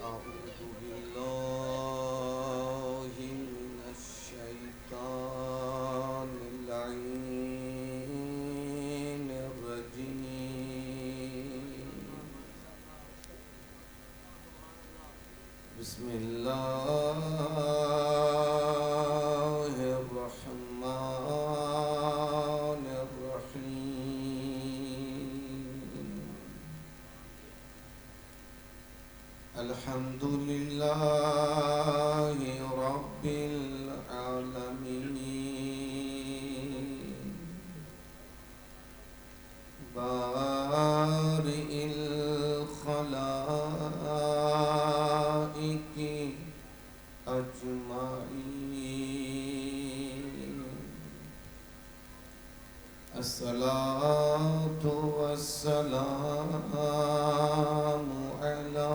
أعوذ بالله من الشيطان اللعين الرجيم. بسم الله الرحمن الرحيم. الحمد لله رب العالمين، بارئ الخلائق أجمعين. الصلاة والسلام على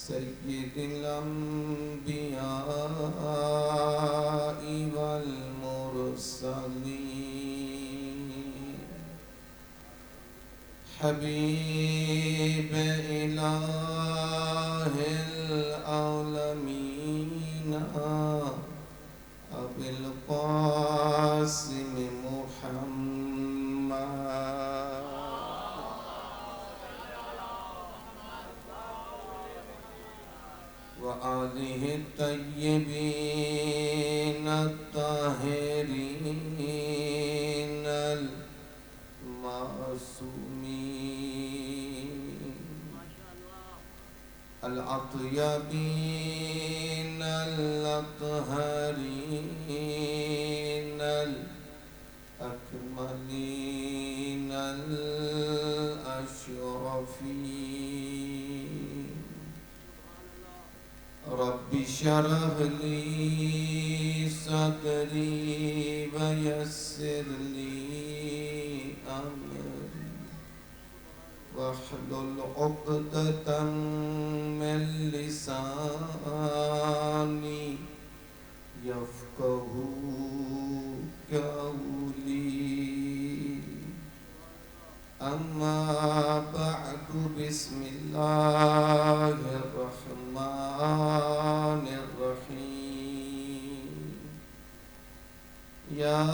سيد الأنبياء والمرسلين، حبيب إله العالمين أبي القاسم محمد وآله الطيبين الطاهرين المعصومين، الأطيبين الأطهرين الأكملين الأشرفين. رب اشرح لي صدري ويسر لي أمري واحلل عقدة من لساني يفقه قولي. أما بعد، بسم الله الرحمن الرحيم. يا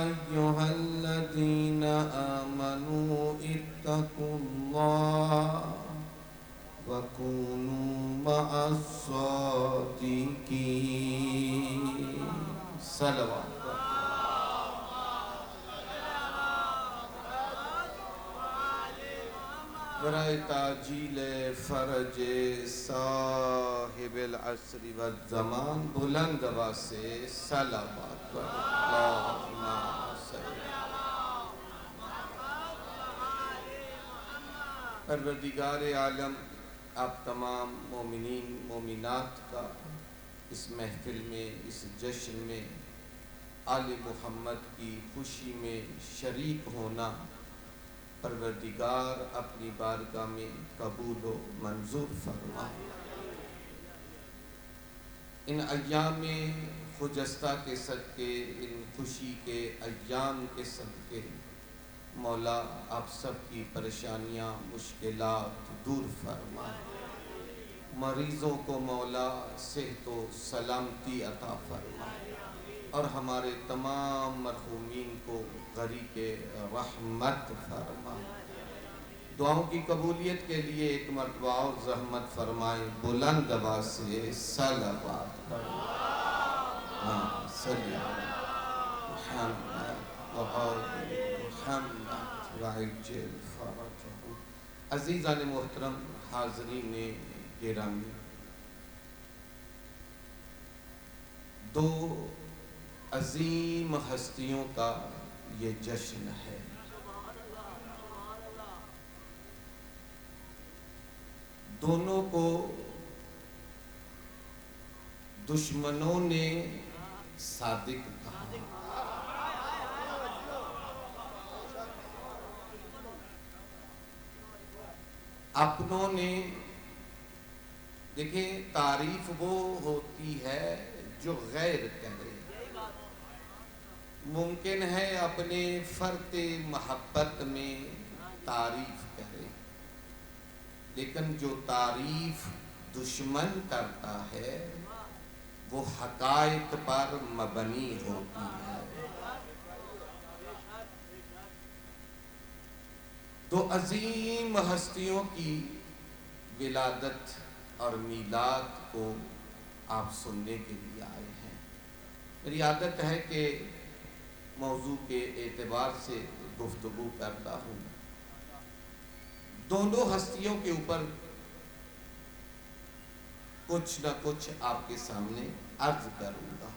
أيها الذين آمنوا اتقوا الله وكونوا مع الصادقين. صلوات. برائے تاجیل فرج صاحب العصر والزمان بلند آواز سے صلوات پڑھ. اللہم صلی. پروردگار عالم آپ تمام مومنین مومنات کا اس محفل میں، اس جشن میں آل محمد کی خوشی میں شریک ہونا پروردگار اپنی بارگاہ میں قبول و منظور فرمائے. ان ایام خجستہ کے صدقے، ان خوشی کے ایام کے صدقے مولا آپ سب کی پریشانیاں مشکلات دور فرمائے. مریضوں کو مولا صحت و سلامتی عطا فرمائے اور ہمارے تمام مرحومین کو غریق رحمت فرمائے. دعاؤں کی قبولیت کے لیے ایک مرتبہ اور زحمت فرمائیں. بلند آواز سے صلوات پڑھیں. صلی اللہ محمد وآل محمد وعجل فرجہ. عزیزان محترم، حاضرین گرامی، دو عظیم ہستیوں کا یہ جشن ہے. دونوں کو دشمنوں نے صادق کہا، اپنوں نے. دیکھیں، تعریف وہ ہوتی ہے جو غیر کرے. ممکن ہے اپنے فرط محبت میں تعریف کرے، لیکن جو تعریف دشمن کرتا ہے وہ حقائق پر مبنی ہوتی ہے۔ دو عظیم ہستیوں کی ولادت اور میلاد کو آپ سننے کے لیے آئے ہیں۔ میری عادت ہے کہ موضوع کے اعتبار سے گفتگو کرتا ہوں، دونوں ہستیوں کے اوپر کچھ نہ کچھ آپ کے سامنے عرض کروں گا۔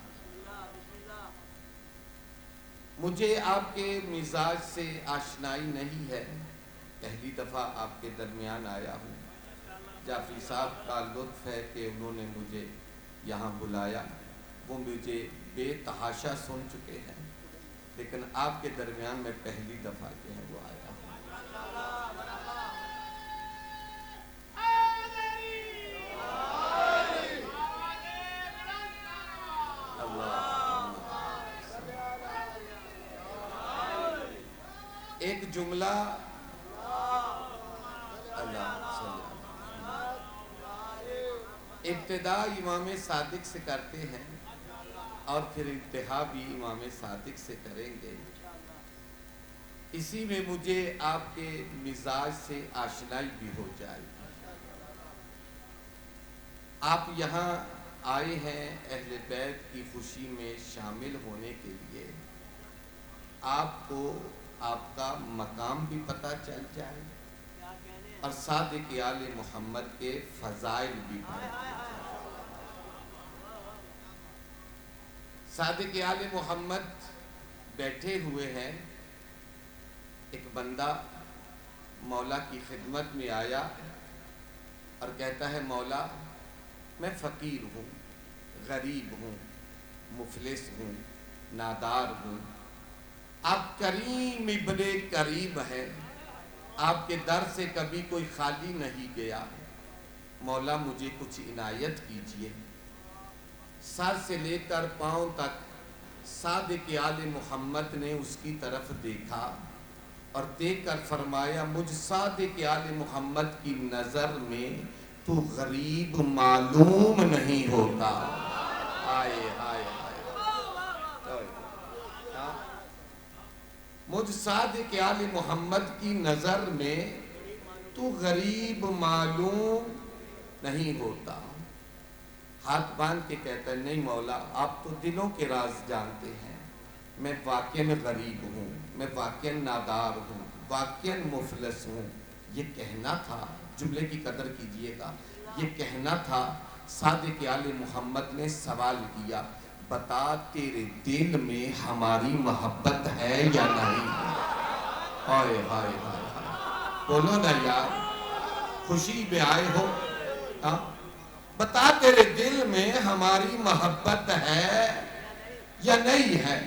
مجھے آپ کے مزاج سے آشنائی نہیں ہے، پہلی دفعہ آپ کے درمیان آیا ہوں۔ جعفری صاحب کا لطف ہے کہ انہوں نے مجھے یہاں بلایا، وہ مجھے بے تحاشا سن چکے ہیں، لیکن آپ کے درمیان میں پہلی دفعہ جو ہے وہ آیا ہوں۔ ایک جملہ ابتدا امام صادق سے کرتے ہیں اور پھر انتہا بھی امام صادق سے کریں گے۔ اسی میں مجھے آپ کے مزاج سے آشنائی بھی ہو جائے گی۔ آپ یہاں آئے ہیں اہل بیت کی خوشی میں شامل ہونے کے لیے، آپ کو آپ کا مقام بھی پتہ چل جائے اور صادق آل محمد کے فضائل بھی پتہ چل جائے۔ صادق آل محمد بیٹھے ہوئے ہیں، ایک بندہ مولا کی خدمت میں آیا اور کہتا ہے مولا میں فقیر ہوں، غریب ہوں، مفلس ہوں، نادار ہوں، آپ کریم ابن کریم ہیں، آپ کے در سے کبھی کوئی خالی نہیں گیا، مولا مجھے کچھ عنایت کیجئے۔ سر سے لے کر پاؤں تک صادق آل محمد نے اس کی طرف دیکھا اور دیکھ کر فرمایا مجھ صادق آل محمد کی نظر میں تو غریب معلوم نہیں ہوتا۔ آئے آئے مجھ صادق آل محمد کی نظر میں تو غریب معلوم نہیں ہوتا۔ ہاتھ باندھ کے کہتا ہے نہیں مولا آپ تو دلوں کے راز جانتے ہیں، میں واقعاً غریب ہوں، میں واقعاً نادار ہوں، واقعاً مفلس ہوں۔ یہ کہنا تھا، جملے کی قدر کیجئے گا، یہ کہنا تھا۔ صادق آل محمد نے سوال کیا بتا تیرے دل میں ہماری محبت ہے یا نہیں؟ ہائے ہائے ہائے، بولو نا یار، خوشی میں آئے ہو، بتا تیرے دل میں ہماری محبت ہے یا نہیں ہے؟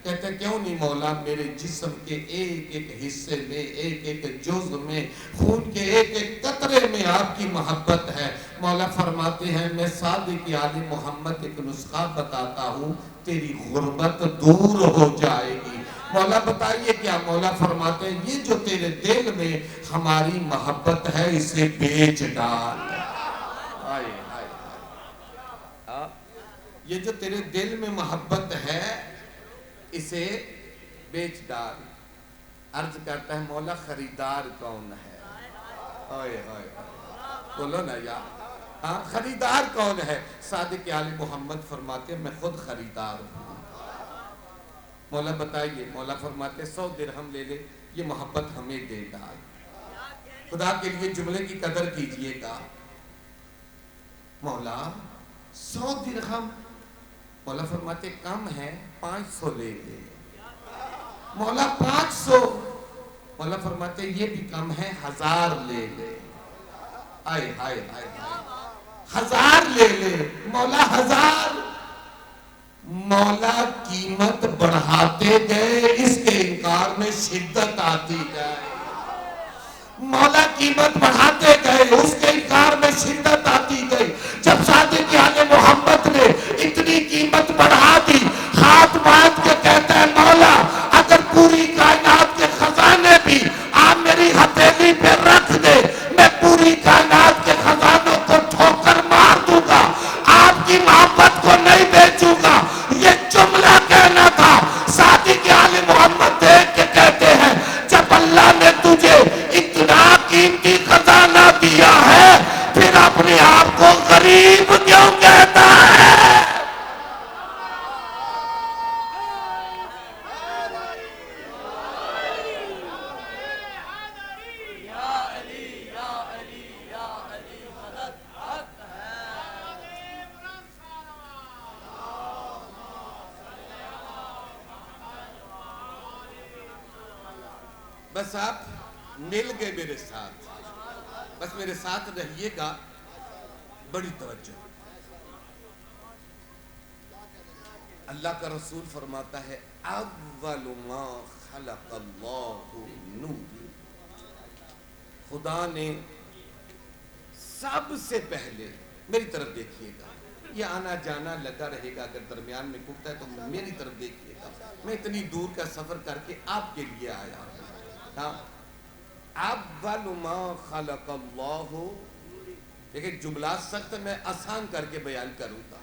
کہتے کیوں نہیں مولا، میرے جسم کے ایک ایک حصے میں، ایک ایک جزء میں، خون کے ایک ایک قطرے میں آپ کی محبت ہے۔ مولا فرماتے ہیں میں صادق آل محمد ایک نسخہ بتاتا ہوں، تیری غربت دور ہو جائے گی۔ مولا بتائیے کیا؟ مولا فرماتے ہیں یہ جو تیرے دل میں ہماری محبت ہے اسے بیچ ڈال۔ یہ جو تیرے دل میں محبت ہے اسے بیچ ڈال۔ عرض کرتا ہے مولا خریدار کون ہے؟ آئے آئے بولو نا یار، خریدار کون ہے؟ صادق آل محمد فرماتے ہیں میں خود خریدار ہوں۔ مولا بتائیے، مولا فرماتے ہیں 100 درہم لے لے، یہ محبت ہمیں دے ڈال۔ خدا کے لیے جملے کی قدر کیجئے گا، مولا 100 درہم، مولا فرماتے کم ہے 500 لے لے۔ مولا 500، مولا فرماتے یہ بھی کم ہے 1000 لے لے۔ آئے آئے آئے 1000 لے لے، مولا 1000۔ مولا قیمت بڑھاتے گئے، اس کے انکار میں شدت آتی گئے۔ مولا قیمت بڑھاتے گئے، اس کے انکار میں شدت آتی گئی۔ جب صادق آل محمد نے اتنی قیمت بڑھا دی، ہاتھ باندھ کے کہتا ہے مولا اگر پوری کائنات کے خزانے بھی آپ میری ہتھیلی پہ رکھ دے، میں پوری کائنات قیمتی خزانہ دیا ہے پھر اپنے آپ کو غریب کیوں کہتا ہے؟ بس آپ مل گئے میرے ساتھ، بس میرے ساتھ رہیے گا، بڑی توجہ۔ اللہ کا رسول فرماتا ہے اول ما خلق اللہ نور، خدا نے سب سے پہلے، میری طرف دیکھیے گا، یہ آنا جانا لگا رہے گا، اگر درمیان میں کھٹتا ہے تو میری طرف دیکھیے گا، میں اتنی دور کا سفر کر کے آپ کے لیے آیا ہوں۔ اول ما خلق اللہ، دیکھیں جملہ سخت میں آسان کر کے بیان کروں گا۔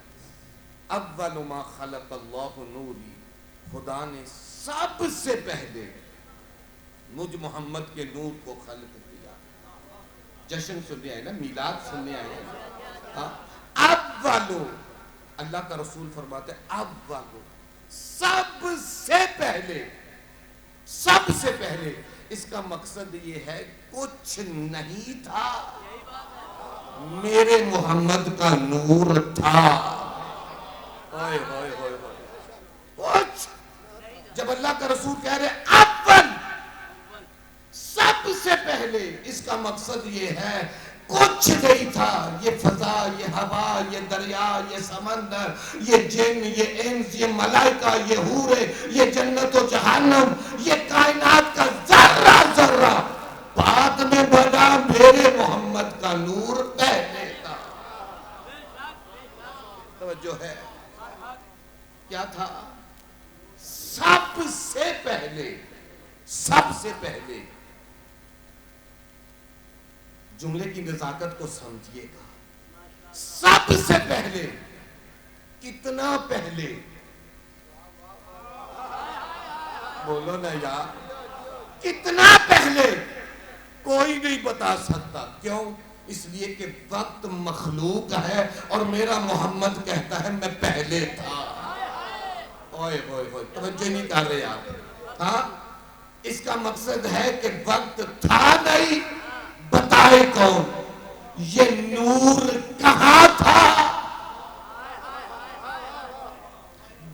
اول ما خلق اللہ نوری، خدا نے سب سے پہلے مجھ محمد کے نور کو خلق کیا۔ جشن سننے آئے نا، میلاد سننے آئے نا، اولو، اللہ کا رسول فرماتے ہیں اولو، سب سے پہلے، سب سے پہلے۔ اس کا مقصد یہ ہے کچھ نہیں تھا، میرے محمد کا نور تھا۔ کچھ، جب اللہ کا رسول کہہ رہے اول، سب سے پہلے، اس کا مقصد یہ ہے کچھ نہیں تھا۔ یہ فضا، یہ ہوا، یہ دریا، یہ سمندر، یہ جن، یہ انس، یہ ملائکہ، یہ حورے، یہ جنت و جہنم، یہ کائنات کا ذرہ ذرہ بعد میں بنا، میرے محمد کا نور پہلے تھا۔ توجہ ہے، کیا تھا؟ سب سے پہلے، سب سے پہلے۔ جملے کی نزاکت کو سمجھیے گا، سب سے پہلے، کتنا پہلے؟ بولو نا یار، کتنا پہلے؟ کوئی نہیں بتا سکتا۔ کیوں؟ اس لیے کہ وقت مخلوق ہے اور میرا محمد کہتا ہے میں پہلے تھا۔ اوئے ہوئے ہوئے، توجہ نہیں کر رہے آپ؟ ہاں، اس کا مقصد ہے کہ وقت تھا نہیں، بتائے کون؟ یہ نور کہاں تھا؟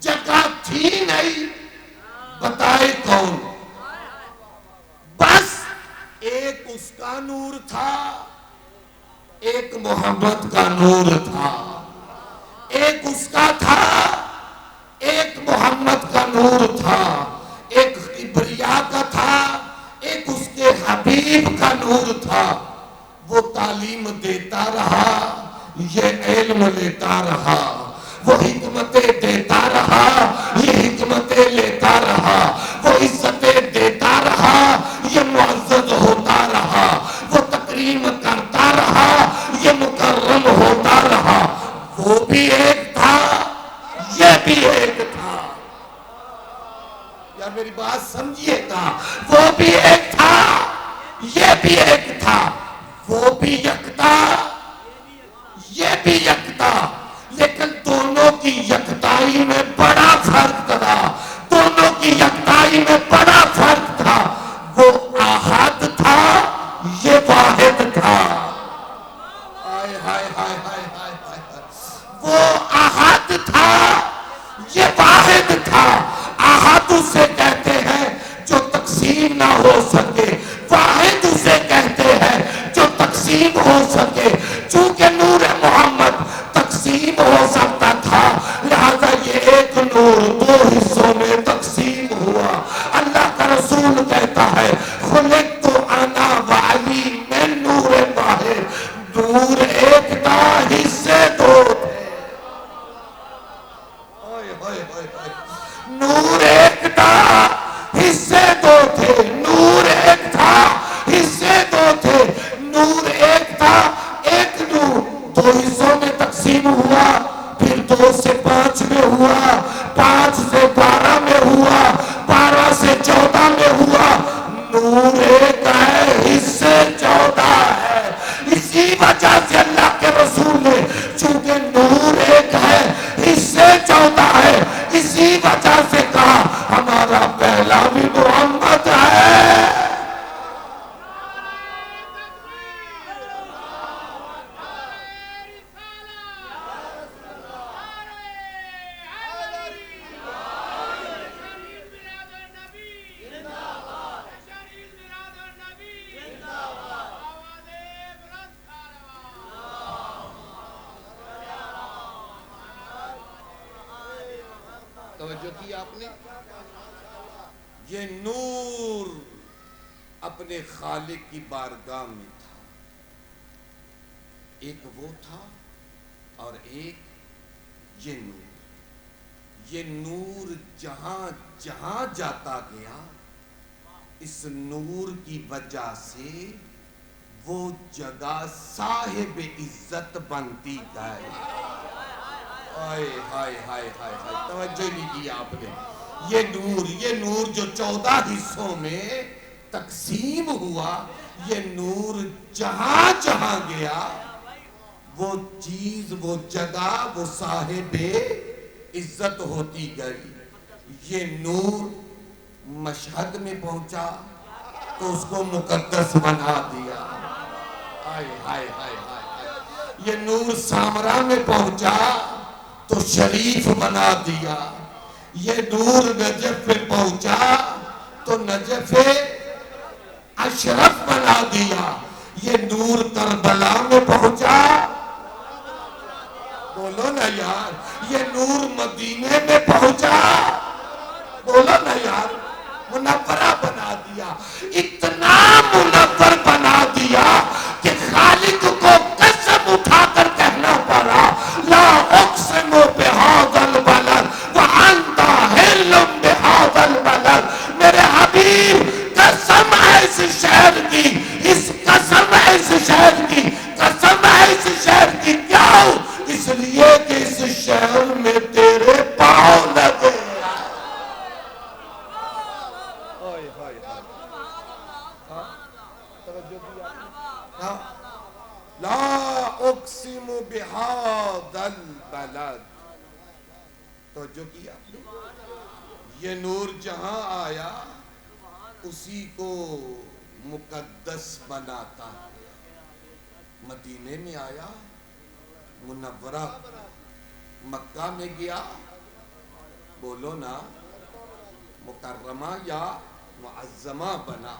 جگہ تھی نہیں، بتائے کون؟ بس ایک اس کا نور تھا، ایک محمد کا نور تھا، ایک اس کا تھا، ایک محمد کا نور تھا، ایک کبریا کا تھا، ایک اس کے حبیب کا نور تھا۔ وہ تعلیم دیتا رہا، یہ علم لیتا رہا، وہ حکمتیں دیتا رہا، یہ حکمتیں لیتا رہا، وہ عزتیں دیتا رہا، یہ معزز ہوتا رہا، وہ تکریم کرتا رہا، یہ مکرم ہوتا رہا۔ وہ بھی ایک تھا، یہ بھی ایک تھا۔ یار میری بات سمجھیے گا، وہ بھی ایک تھا، یہ بھی ایک تھا۔ وہ بھی یکتا، یہ بھی یکتا، لیکن دونوں کی یکتائی میں بڑا فرق تھا، دونوں کی یکتائی میں بڑا فرق تھا۔ وہ احد تھا، یہ واحد تھا۔ ہائے ہائے ہائے ہائے ہائے ہائے، وہ احد تھا، یہ واحد تھا۔ احد اسے کہتے ہیں جو تقسیم نہ ہو سکے، واحد اسے کہتے ہیں جو تقسیم ہو سکے۔ چونکہ نور محمد تقسیم ہو سکتا تھا، لہذا یہ ایک نور دو حصوں میں تقسیم ہوا۔ اللہ کا رسول کہتا ہے خلقت انا وعلی من نور واحد، نور ایک تھا، حصے دو تھے۔ نور ایک تھا، حصے دو تھے۔ نور ایک تھا، حصے دو تھے۔ نور ایک تھا، ایک نور دو حصوں میں تقسیم ہوا، پھر 2 سے 5 میں ہوا، 5 سے 12 میں ہوا، 12 سے 14 میں ہوا۔ نور ایک ہے، حصے 14 کیا آپ نے؟ یہ نور اپنے خالق کی بارگاہ میں تھا. ایک وہ تھا اور ایک یہ نور. یہ نور جہاں جہاں جاتا گیا اس نور کی وجہ سے وہ جگہ صاحب عزت بنتی گئی. ہائے ہائے ہائے ہائے ہائے، توجہ نہیں کیا آپ نے. یہ نور جو 14 حصوں میں تقسیم ہوا، یہ نور جہاں جہاں گیا وہ چیز، وہ جگہ، وہ صاحب عزت ہوتی گئی. یہ نور مشہد میں پہنچا تو اس کو مقدس بنا دیا. ہائے ہائے ہائے ہائے. یہ نور سامرا میں پہنچا تو شریف بنا دیا. یہ نور نجف میں پہنچا تو نجف اشرف بنا دیا. یہ نور کربلا میں پہنچا، بولو نا یار، یہ نور مدینے میں پہنچا، بولو نا یار، منورہ بنا دیا. اتنا منور بنا دیا کہ خالق کو قسم اٹھا کر کہنا پڑا لا اقسم بہذا البلد وانت حل بہذا البلد. میرے حبیب قسم ہے اس شہر کی، اس قسم ہے اس شہر کی، قسم ہے اس شہر کی. کیوں؟ اس لیے کہ اس شہر میں تیرے پاؤں لگے. لا اقسم بہذا البلد. توجہ کیا آپ نے؟ یہ نور جہاں آیا اسی کو مقدس بناتا. مدینے میں آیا، منورہ، مکہ میں گیا، بولو نا، مکرمہ یا معظمہ بنا.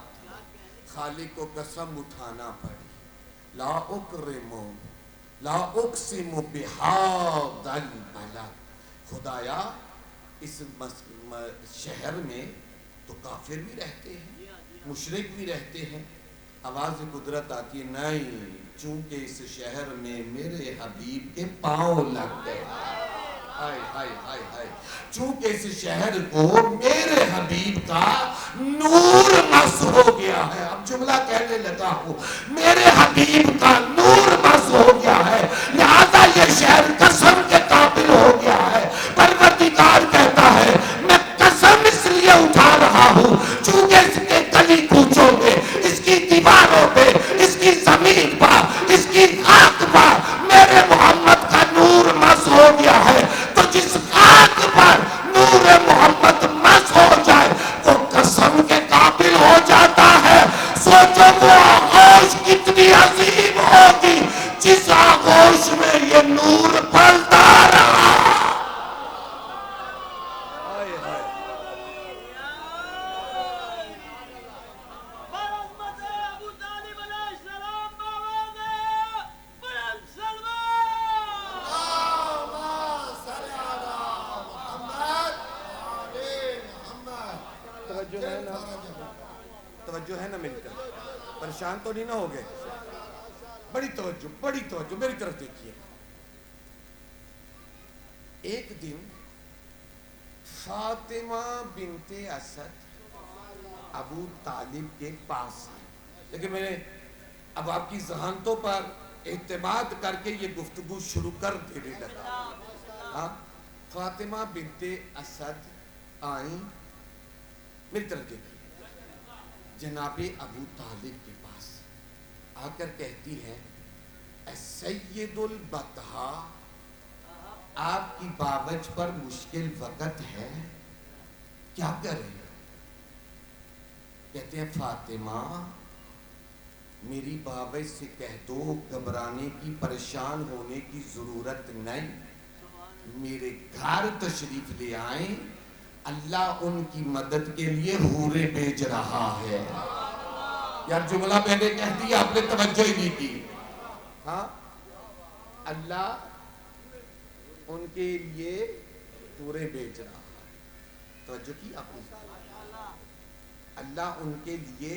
خالق کو قسم اٹھانا پڑی. لا اقسم بہذا البلد. خدایا اس شہر میں تو کافر بھی رہتے ہیں، مشرک بھی رہتے ہیں. آواز قدرت آتی ہے، نہیں، چونکہ اس شہر میں میرے حبیب کے پاؤں لگ گئے. ہائے ہائے ہائے ہائے. چونکہ اس شہر کو میرے حبیب کا نور مس ہو گیا ہے. اب جملہ کہنے لگا ہوں، میرے حبیب کا نور مس ہو گیا ہے، لہذا یہ شہر قسم کے قابل ہو گیا ہے. پروردگار کہتا ہے میں قسم اس لیے اٹھا رہا ہوں چونکہ اس کے گلی کوچوں میں، اس کی دیواروں پہ، اس کی زمین پر، اس کی خاک پر میرے محمد کا نور مس ہو گیا ہے. تو جس خاک پر نور محمد مس ہو جائے وہ قسم کے قابل ہو جاتا ہے. سوچو وہ آغوش کتنی عظیم ہوگی جس آغوش میں یہ نور پھلتا رہا. توجہ ہے نا میری طرف؟ پریشان تو نہیں نہ ہو گئے؟ بڑی توجہ میری طرف دیکھیے. ایک دن فاطمہ بنت اسد ابو طالب کے پاس آئی. لیکن میں نے اب آپ کی ذہانتوں پر اعتماد کر کے یہ گفتگو شروع کر دینے لگا. فاطمہ بنت اسد آئیں، میری طرف دیکھیے، جناب ابو طالب کے پاس آ کر کہتی ہے اے سید البطحا، آپ کی باوجھ پر مشکل وقت ہے، کیا کریں؟ کہتے ہیں فاطمہ میری باوجھ سے کہہ دو گھبرانے کی، پریشان ہونے کی ضرورت نہیں، میرے گھر تشریف لے آئیں، اللہ ان کی مدد کے لیے حوریں بھیج رہا ہے. یار جملہ میں نے کہہ دیا، آپ نے توجہ ہی نہیں کی. ہاں، اللہ ان کے لیے حوریں بھیج رہا ہے. توجہ کی آپ نے؟ اللہ ان کے لیے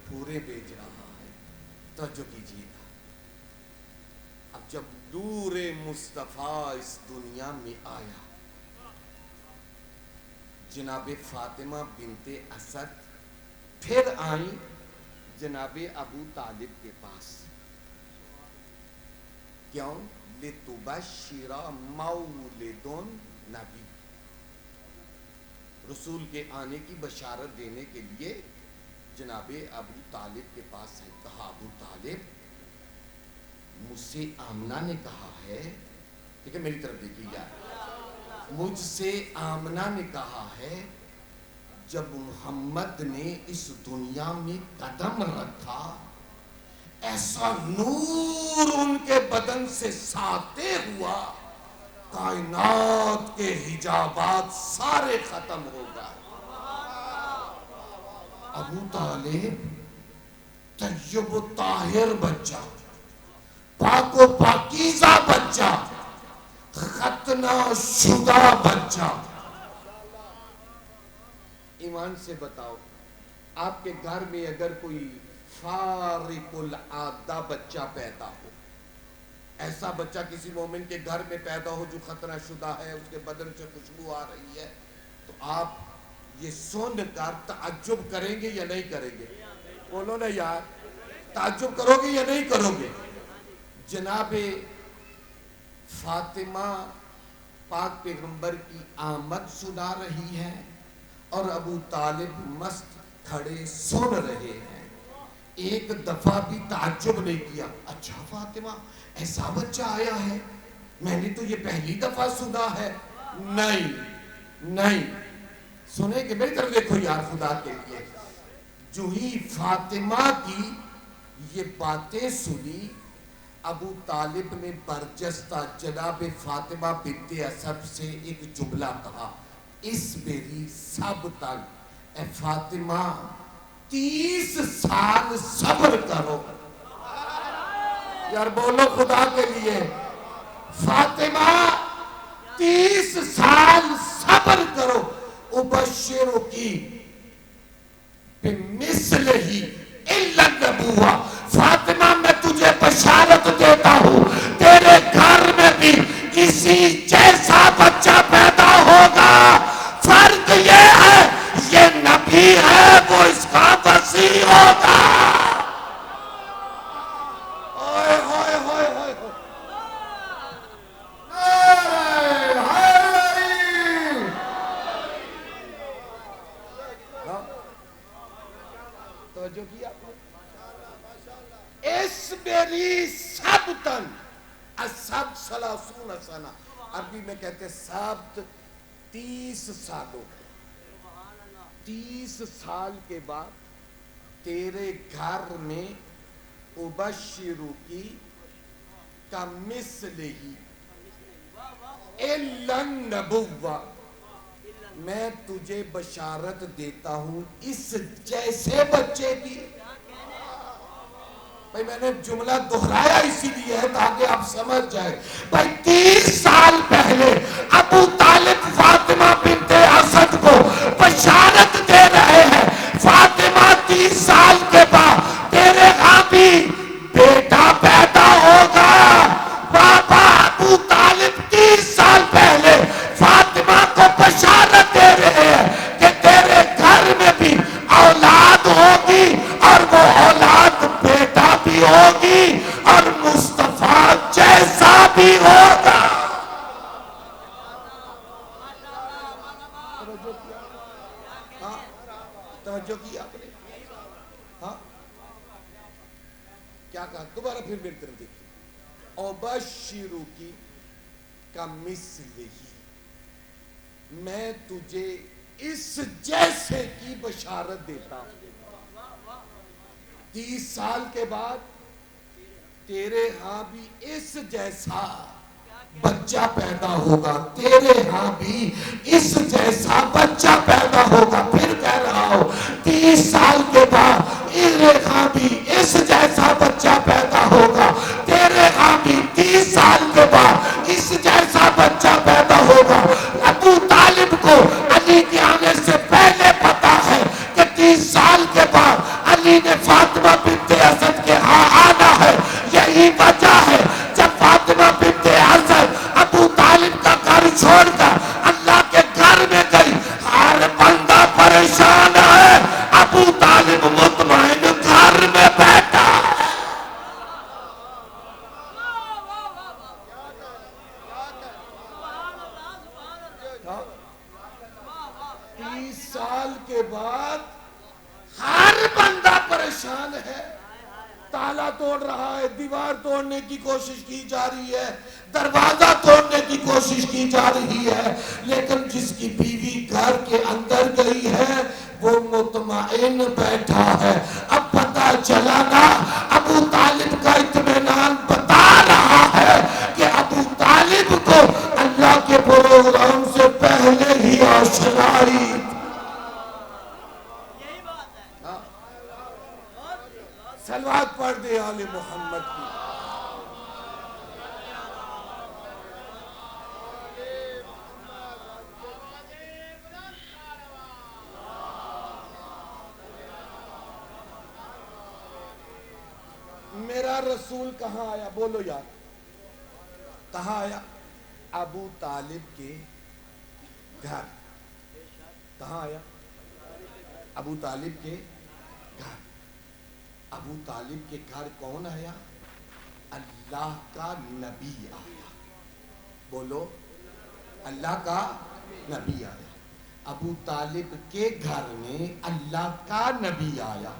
پورے بھیج رہا ہے. توجہ کیجیے گا. اب جب نور مصطفیٰ اس دنیا میں آیا، جناب فاطمہ بنت اسد پھر آئیں جناب ابو طالب کے پاس. کیوں؟ لِتُبَشِّرَ مَوْلِدٌ نبی، رسول کے آنے کی بشارت دینے کے لیے جناب ابو طالب کے پاس ہے. کہا ابو طالب مجھ سے آمنہ نے کہا ہے، ٹھیک ہے میری طرف دیکھیے یار، مجھ سے آمنہ نے کہا ہے جب محمد نے اس دنیا میں قدم رکھا ایسا نور ان کے بدن سے ساطع ہوا کائنات کے حجابات سارے ختم ہو گئے. ابو طالب طیب و طاہر بچہ، پاک و پاکیزہ بچہ، ختنہ شدہ بچہ. ایمان سے بتاؤ، آپ کے گھر میں اگر کوئی فارق العادہ بچہ پیدا ہو، ایسا بچہ کسی مومن کے گھر میں پیدا ہو جو ختنہ شدہ ہے، اس کے بدن سے خوشبو آ رہی ہے، تو آپ یہ سن کر تعجب کریں گے یا نہیں کریں گے؟ بولو نا یار، تعجب کرو گے یا نہیں کرو گے؟ جناب فاطمہ پاک پیغمبر کی آمد سنا رہی ہے اور ابو طالب مست کھڑے سن رہے ہیں. ایک دفعہ بھی تعجب نہیں کیا، اچھا فاطمہ ایسا بچہ آیا ہے، میں نے تو یہ پہلی دفعہ سنا ہے. نہیں سنیں کہ میری طرف دیکھو یار خدا کے لیے. جو ہی فاطمہ کی یہ باتیں سنی، ابو طالب نے برجستہ جناب فاطمہ بنت اسد سے ایک جملہ کہا، اس میری سب تک اے فاطمہ 30 سال صبر کرو. یار بولو خدا کے لیے، فاطمہ 30 سال صبر کرو. ابشرو کی بمثل ہی الا النبوہ، فاطمہ میں تجھے بشارت دیتا ہوں تیرے گھر میں بھی اسی جیسا بچہ پیدا ہوگا. فرق یہ ہے یہ نبی ہے وہ اس کا وسیع ہوگا. اوئے ہوئے ہوئے ہوئے توجہ کیا اس میری سبتن السبت 30 سنہ، عربی میں کہتے ہیں سبت 30 سالوں. 30 سال کے بعد تیرے گھر میں ابشرو کی کمثل ہی الا النبوہ، میں تجھے بشارت دیتا ہوں اس جیسے بچے کی. بھائی میں نے جملہ دہرایا اسی لیے ہے تاکہ آپ سمجھ جائیں. بھائی 30 سال پہلے ابو طالب فاطمہ بنت اسد کو بشارت دے رہے ہیں فاطمہ 30 سال کے بعد تیرے ہاں بھی بیٹا پیدا ہوگا. بابا ابو طالب 30 سال پہلے فاطمہ کو بشارت دے رہے ہیں کہ تیرے گھر میں بھی اولاد ہوگی اور وہ اولاد بیٹا بھی ہوگی اور مصطفیٰ جیسا بھی ہوگا. توجہ کی آپ نے؟ ہاں کیا کہا؟ دوبارہ پھر میری طرف دیکھیے. ابشرو کی کمثل ہی، میں تجھے اس جیسے کی بشارت دیتا ہوں. 30 سال کے بعد تیرے ہاں بھی اس جیسا بچہ پیدا ہوگا، تیرے ہاں بھی اس جیسا بچہ پیدا ہوگا. پھر کہہ رہا ہوں 30 سال کے بعد تیرے ہاں بھی اس جیسا بچہ پیدا ہوگا، تیرے ہاں بھی 30 سال کے بعد اس جیسا بچہ پیدا ہوگا. ابو طالب کو علی یہی وجہ ہے جب فاطمہ بنت اسد ابو طالب کا گھر چھوڑ کر اللہ کے گھر میں گئی، ہر بندہ پریشان ہے، ابو طالب مطمئن گھر میں بیٹھا ہے۔ 30 سال کے بعد ہر بندہ پریشان ہے، تالا توڑ رہا ہے، دیوار توڑنے کی کوشش کی جا رہی ہے، دروازہ توڑنے کی کوشش کی جا رہی ہے، لیکن جس کی بیوی گھر کے اندر گئی ہے وہ مطمئن بیٹھا ہے۔ اب پتہ چلا نا، ابو طالب کا اطمینان بتا رہا ہے کہ ابو طالب کو اللہ کے پروگرام سے پہلے ہی آشنائی۔ صلوات پڑھ دے آل محمد کی۔ میرا رسول کہاں آیا؟ بولو یار، کہاں آیا؟ ابو طالب کے گھر۔ کہاں آیا؟ ابو طالب کے گھر۔ ابو طالب کے گھر کون آیا؟ اللہ کا نبی آیا۔ بولو، اللہ کا نبی آیا۔ ابو طالب کے گھر میں اللہ کا نبی آیا۔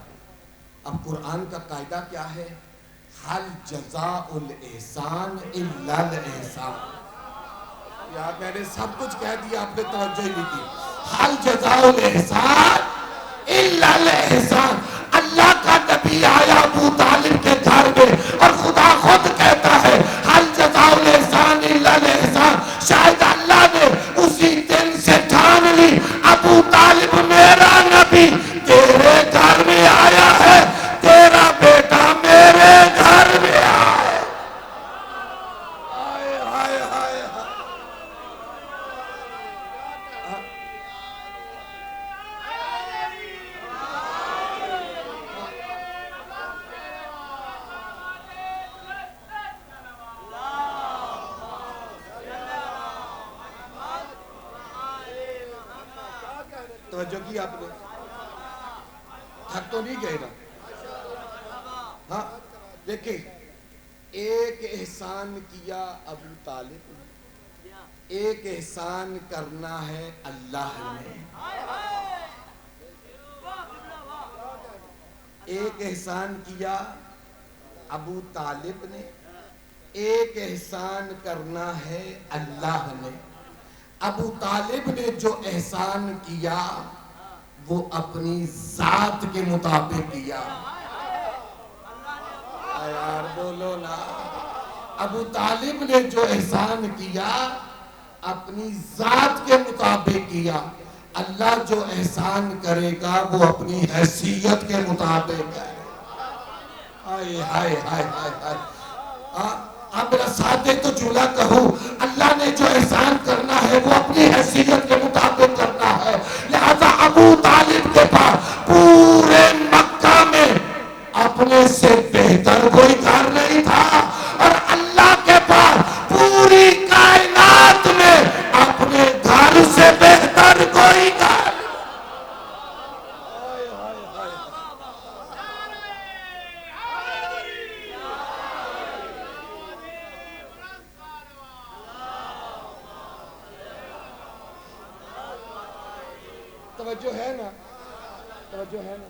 اب قرآن کا قاعدہ کیا ہے؟ حل جزاء الاحسان الا الاحسان۔ یار میں نے سب کچھ کہہ دیا، آپ نے توجہ ہی نہیں کی۔ حل جزاء الاحسان الا الاحسان۔ اللہ کا نبی آیا ابو طالب کے گھر میں، اور خدا خود کہتا ہے حل جزاء الاحسان الا الاحسان۔ شاید اللہ نے اسی دن سے ٹھان لی، ابو طالب میرا نبی تیرے گھر میں آیا ہے، تیرا بیٹا میرے گھر میں آیا ہے۔ ہائے ہائے ہائے ہائے۔ توجہ کی آپ نے؟ تھک تو نہیں گئے نا؟ ہاں دیکھیں، ایک احسان کیا ابو طالب نے، ایک احسان کرنا ہے اللہ نے۔ ایک احسان کیا ابو طالب نے، ایک احسان کرنا ہے اللہ نے۔ ابو طالب نے جو احسان کیا وہ اپنی ذات کے مطابق کیا۔ یار بولو نا، ابو طالب نے جو احسان کیا اپنی ذات کے مطابق کیا۔ اللہ جو احسان کرے گا وہ اپنی حیثیت کے مطابق ہے۔ ہائے ہائے ہائے ہائے۔ آپ میرا ساتھ دے تو جملہ کہوں، اللہ نے جو احسان کرنا ہے وہ اپنی حیثیت کے مطابق کرنا ہے۔ لہذا ابو طالب کے پاس پورے مکہ میں اپنے سے بہتر کوئی گھر نہیں تھا، اور اللہ کے پاس پوری کائنات میں اپنے گھر سے بہتر کوئی گھر۔ توجہ ہے نا؟ توجہ ہے نا؟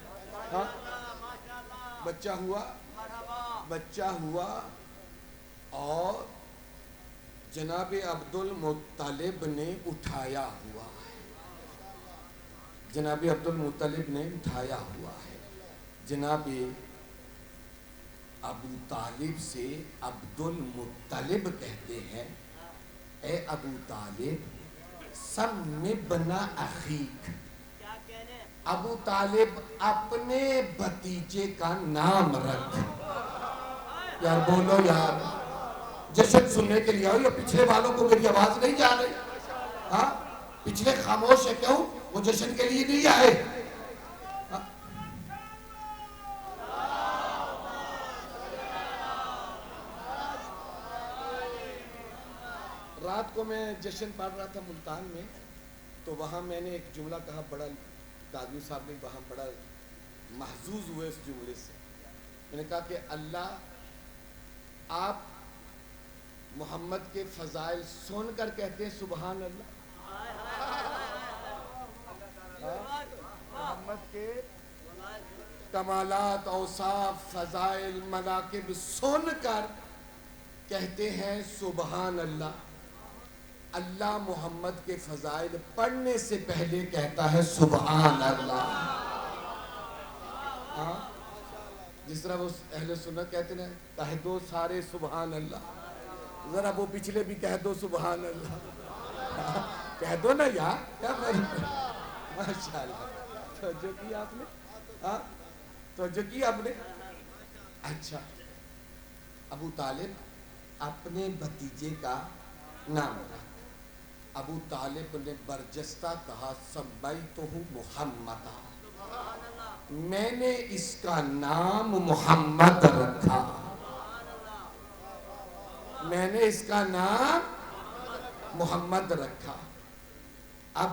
ہاں بچہ ہوا، بچہ ہوا، اور جناب عبد المطلب نے اٹھایا ہوا ہے۔ جناب عبد المطلب نے اٹھایا ہوا ہے۔ جناب ابو طالب سے عبد المطلب کہتے ہیں، اے ابو طالب سم ابن اخیک۔ ابو طالب اپنے بھتیجے کا نام رکھ۔ یار بولو یار، جشن سننے کے لیے آؤ، یا پچھلے والوں کو میری آواز نہیں جا رہی؟ ہاں پچھلے خاموش ہے، کیوں؟ وہ جشن کے لیے نہیں آئے۔ رات کو میں جشن پڑھ رہا تھا ملتان میں، تو وہاں میں نے ایک جملہ کہا، بڑا قاضی صاحب نے وہاں بڑا محظوظ ہوئے اس جملے سے. میں نے کہا کہ اللہ آپ محمد کے فضائل سن کر کہتے ہیں سبحان اللہ. محمد کے کمالات، اوصاف، فضائل، مناقب سن کر کہتے ہیں سبحان اللہ. اللہ محمد کے فضائل پڑھنے سے پہلے کہتا ہے سبحان اللہ. جس طرح وہ اہل سنت کہتے ہیں کہہ دو سارے سبحان اللہ، ذرا وہ پچھلے بھی کہہ دو سبحان اللہ. کہہ دو نا یار، کیا ماشاء اللہ. توجہ کی آپ نے، توجہ کی آپ نے. اچھا، ابو طالب اپنے بھتیجے کا نام رکھا. ابو طالب نے برجستہ کہا سمیتہ محمد، میں نے اس کا نام محمد رکھا. میں نے اس کا نام محمد رکھا. اب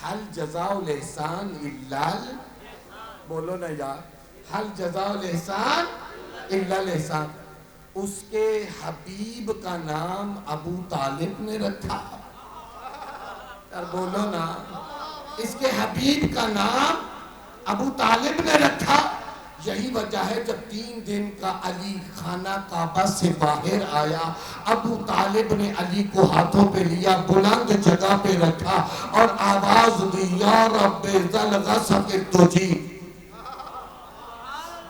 حل جزاء الاحسان الا، بولو نا یار، حل جزاء الاحسان الا الاحسان. اس کے حبیب کا نام ابو طالب نے رکھا. اور بولو نا، اس کے حبیب کا نام ابو طالب نے رکھا. یہی وجہ ہے جب 3 دن کا علی خانہ کعبہ سے باہر آیا، ابو طالب نے علی کو ہاتھوں پہ لیا، بلند جگہ پہ رکھا اور آواز دی یا رب ذل غصب تجی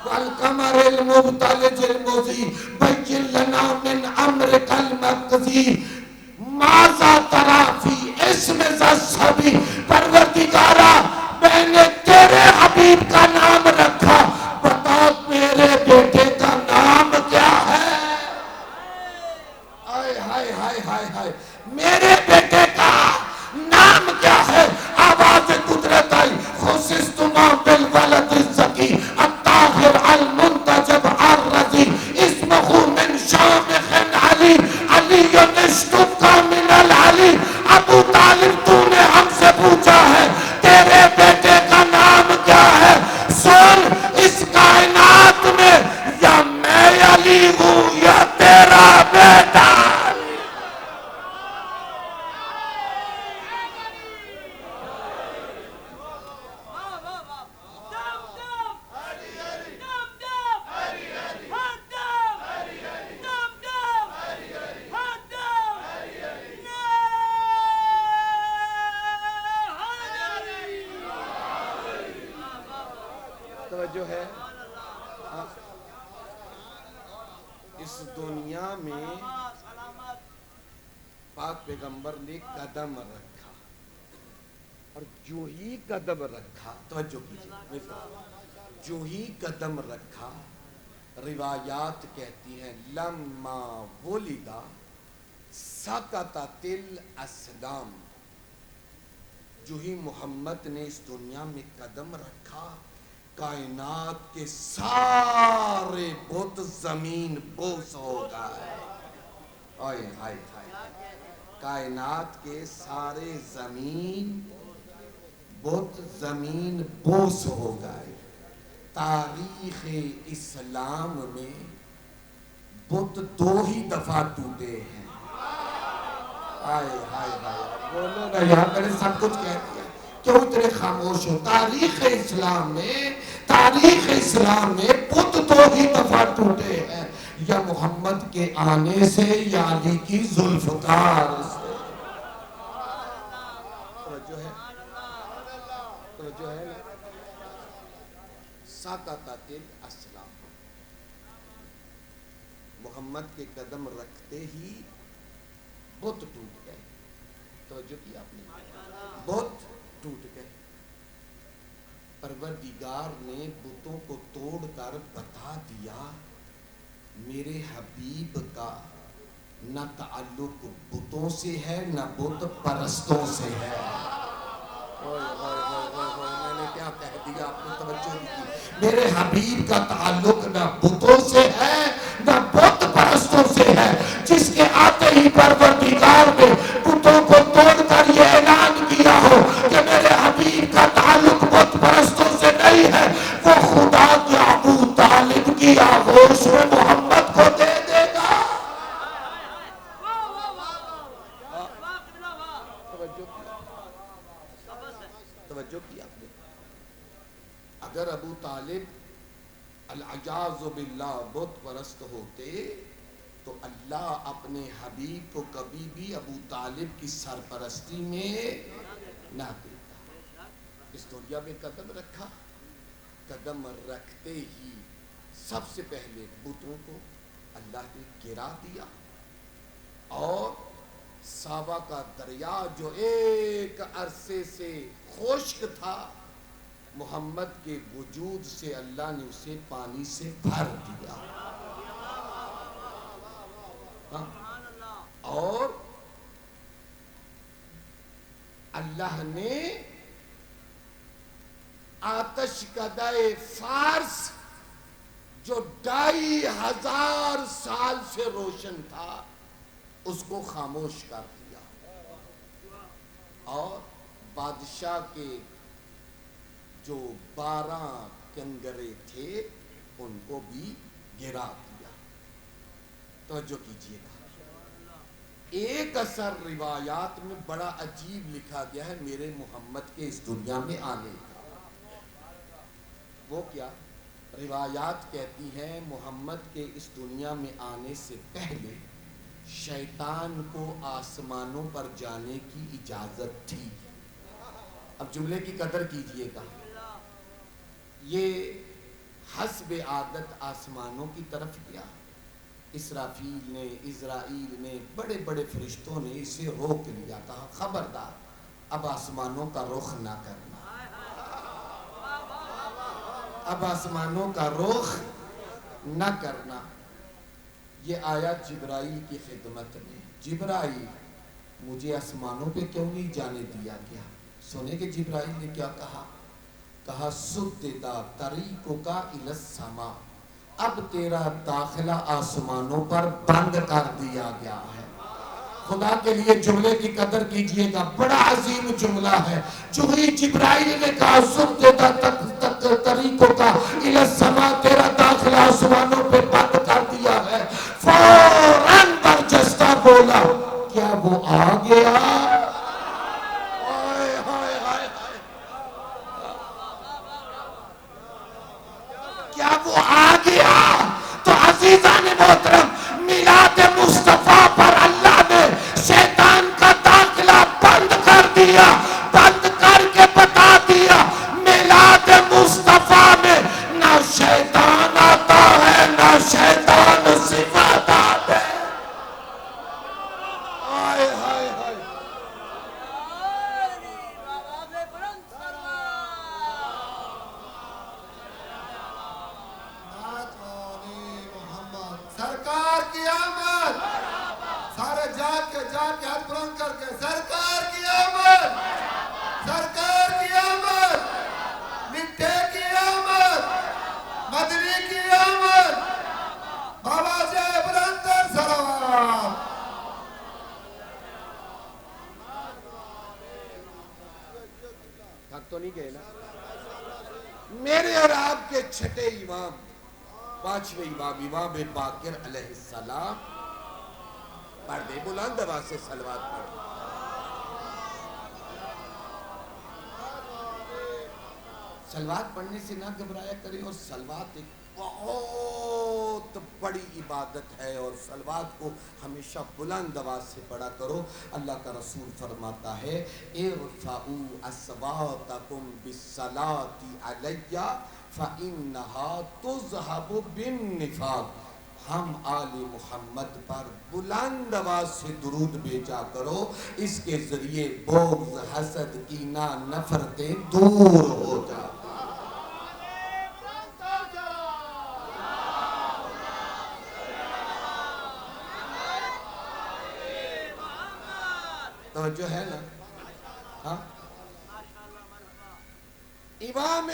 والقمر المبتلج المضی بین لنا من امرک المقضی ماذا تری فی اسم ذا الصبی. پروردگارا میں نے تیرے حبیب کا نام رکھا، بتا میرے بیٹے کا نام کیا ہے. آئے ہائے ہائے ہائے ہائے، میرے بیٹے کا نام کیا ہے. آواز قدرت آئی، خصصتما بالولد الزکی الطاہر المنتجب الرضی اسمہ من شامخ علی علی اشتقا من العلی. ابو طالب تو نے ہم سے پوچھا ہے تیرے بیٹے کا نام کیا ہے. سن، اس کائنات میں یا میں علی ہوں یا تیرا بیٹا. جو ہے اس دنیا میں پاک پیغمبر نے قدم رکھا، اور جو ہی قدم رکھا، توجہ کیجئے، جو ہی قدم رکھا، روایات کہتی ہیں لما ولدا سقطت الاسلام. جو ہی محمد نے اس دنیا میں قدم رکھا، کائنات کے سارے بت زمین بوس ہو گئے. آئے ہائے ہائے، کائنات کے سارے زمین بت زمین بوس ہو گئے. تاریخ اسلام میں بت 2 ہی دفعہ ٹوٹے ہیں. آئے ہائے ہائے، بولو نا یہاں میں نے سب کچھ کہہ دیا، کیوں اتنے خاموش ہو. تاریخ اسلام میں بت 2 ہی دفعہ ٹوٹے ہیں، یا محمد کے آنے سے یا علی کی ذوالفقار سے. توجہ ہے سقطت الاسلام. محمد کے قدم رکھتے ہی بت ٹوٹ گئے. توجہ کی آپ نے، بت ٹوٹ گئے. پروردگار نے بتوں کو توڑ کر بتا دیا میرے حبیب کا نہ تعلق بتوں سے ہے نہ بت پرستوں سے ہے. میں نے کیا کہہ دیا، آپ نے توجہ نہیں کی. میرے حبیب کا تعلق نہ بتوں سے ہے نہ بت پرستوں سے ہے. جس کے آتے ہی پروردگار بازار میں بتوں کو توڑ کر یہ اعلان کیا ہو کہ میرے حبیب کا تعلق بت پرستوں سے نہیں ہے، وہ خدا کے ابو طالب کی آغوش میں محمد کو دے دے گا۔ توجہ کیا آپ نے؟ اگر ابو طالب العیاذ باللہ بت پرست ہوتے تو اللہ اپنے حبیب کو کبھی بھی ابو طالب کی سرپرستی میں نہ دیتا۔ اس دنیا میں قدم رکھا، قدم رکھتے ہی سب سے پہلے بتوں کو اللہ نے گرا دیا، اور صحابہ کا دریا جو ایک عرصے سے خشک تھا، محمد کے وجود سے اللہ نے اسے پانی سے بھر دیا، اور اللہ نے آتش کدہ فارس جو 2500 سال سے روشن تھا اس کو خاموش کر دیا، اور بادشاہ کے جو 12 کنگرے تھے ان کو بھی گرا دیا۔ توجہ کیجئے گا، ایک اثر روایات میں بڑا عجیب لکھا گیا ہے میرے محمد کے اس دنیا میں آنے کا۔ وہ کیا؟ روایات کہتی ہیں محمد کے اس دنیا میں آنے سے پہلے شیطان کو آسمانوں پر جانے کی اجازت تھی۔ اب جملے کی قدر کیجئے گا، یہ حسب عادت آسمانوں کی طرف گیا، اسرافیل نے، عزرائیل نے، بڑے بڑے فرشتوں نے اسے روک لیا، کہا خبردار اب آسمانوں کا رخ نہ کرنا، اب آسمانوں کا رخ نہ کرنا۔ یہ آیا جبرائیل کی خدمت میں، جبرائیل مجھے آسمانوں پہ کیوں نہیں جانے دیا گیا؟ سنے کہ جبرائیل نے کیا کہا؟ کہا سددہ طریقک الی السماء، اب تیرا داخلہ آسمانوں پر بند کر دیا گیا ہے۔ خدا کے لیے جملے کی قدر کیجئے گا، بڑا عظیم جملہ ہے۔ جو ہی جبرائیل نے کہا سددہ طریقک الی السماء، تیرا داخلہ آسمانوں پہ بند کر دیا ہے، فوراً برجستہ بولا کیا وہ آ گیا؟ کیا وہ آ گیا؟ تو عزیزان محترم، میلاد مصطفیٰ پر اللہ نے شیطان کا داخلہ بند کر دیا، بند کر کے بتا دیا میلاد مصطفیٰ میں نہ شیطان آتا ہے نہ شیطان صفات آتے ہیں۔ آئے ہائے ہائے، سرکار کی آمد، سارے جاگ کے ہاتھ بلند کر کے سرکار کی آمد، سرکار کی آمد، مٹھے کی آمد، مدنی کی آمد، بابا جے بلند سلام۔ تھک تو نہیں گئے نا؟ میرے اور آپ کے چھٹے امام، پانچویں امام، امام باقر علیہ السلام، پڑھ دے بلند آواز سے صلوات پڑھ۔ صلوات پڑھنے سے نہ گھبرایا کرے، اور صلوات ایک بہت بڑی عبادت ہے، اور صلوات کو ہمیشہ بلند آواز سے پڑھا کرو۔ اللہ کا رسول فرماتا ہے ارفعوا اصواتکم بالصلاة علیہ فإنہا تذہب بالنفاق، ہم آل محمد پر بلند آواز سے درود بھیجا کرو، اس کے ذریعے بغض، حسد، کینہ، نفرتیں دور ہو جائیں۔ توجہ ہے نا؟ ہاں، امام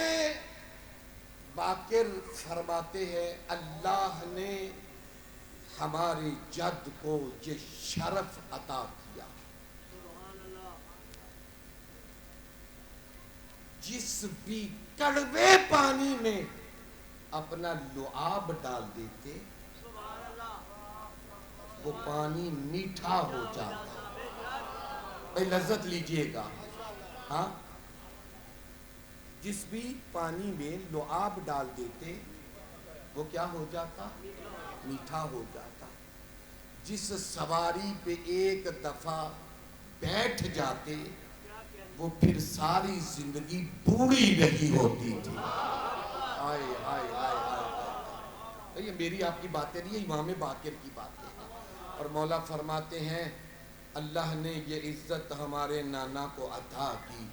باقر فرماتے ہیں اللہ نے ہمارے جد کو یہ شرف عطا کیا جس بھی کڑوے پانی میں اپنا لعاب ڈال دیتے وہ پانی میٹھا ہو جاتا. بھائی لذت لیجئے گا. ہاں جس بھی پانی میں لعاب ڈال دیتے وہ کیا ہو جاتا؟ میٹھا ہو جاتا. جس سواری پہ ایک دفعہ بیٹھ جاتے وہ پھر ساری زندگی بوڑھی نہیں ہوتی تھی. آئے آئے آئے آئے. یہ میری آپ کی باتیں نہیں، یہ امام باقر کی باتیں ہیں. اور مولا فرماتے ہیں اللہ نے یہ عزت ہمارے نانا کو عطا کی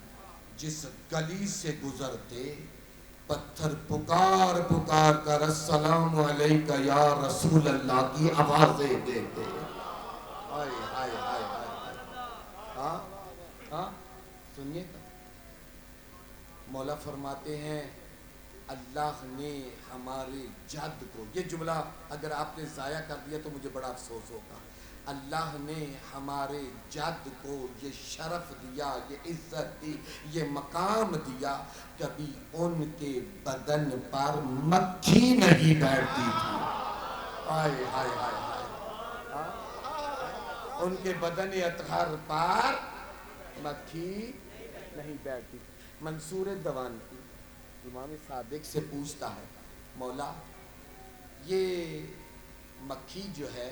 جس گلی سے گزرتے پتھر پکار پکار کر السلام علیکہ یا رسول اللہ کی آوازیں دیتے. آئے آئے آئے آئے. ہاں ہاں سنیے گا. مولا فرماتے ہیں اللہ نے ہمارے جد کو، یہ جملہ اگر آپ نے ضائع کر دیا تو مجھے بڑا افسوس ہوگا. اللہ نے ہمارے جد کو یہ شرف دیا، یہ عزت دی، یہ مقام دیا کبھی ان کے بدن پر مکھی نہیں بیٹھتی تھی. آئے آئے آئے آئے. ان کے بدن اطہر پر مکھی نہیں بیٹھتی. منصور دوانتی امام صادق سے پوچھتا ہے مولا یہ مکھی جو ہے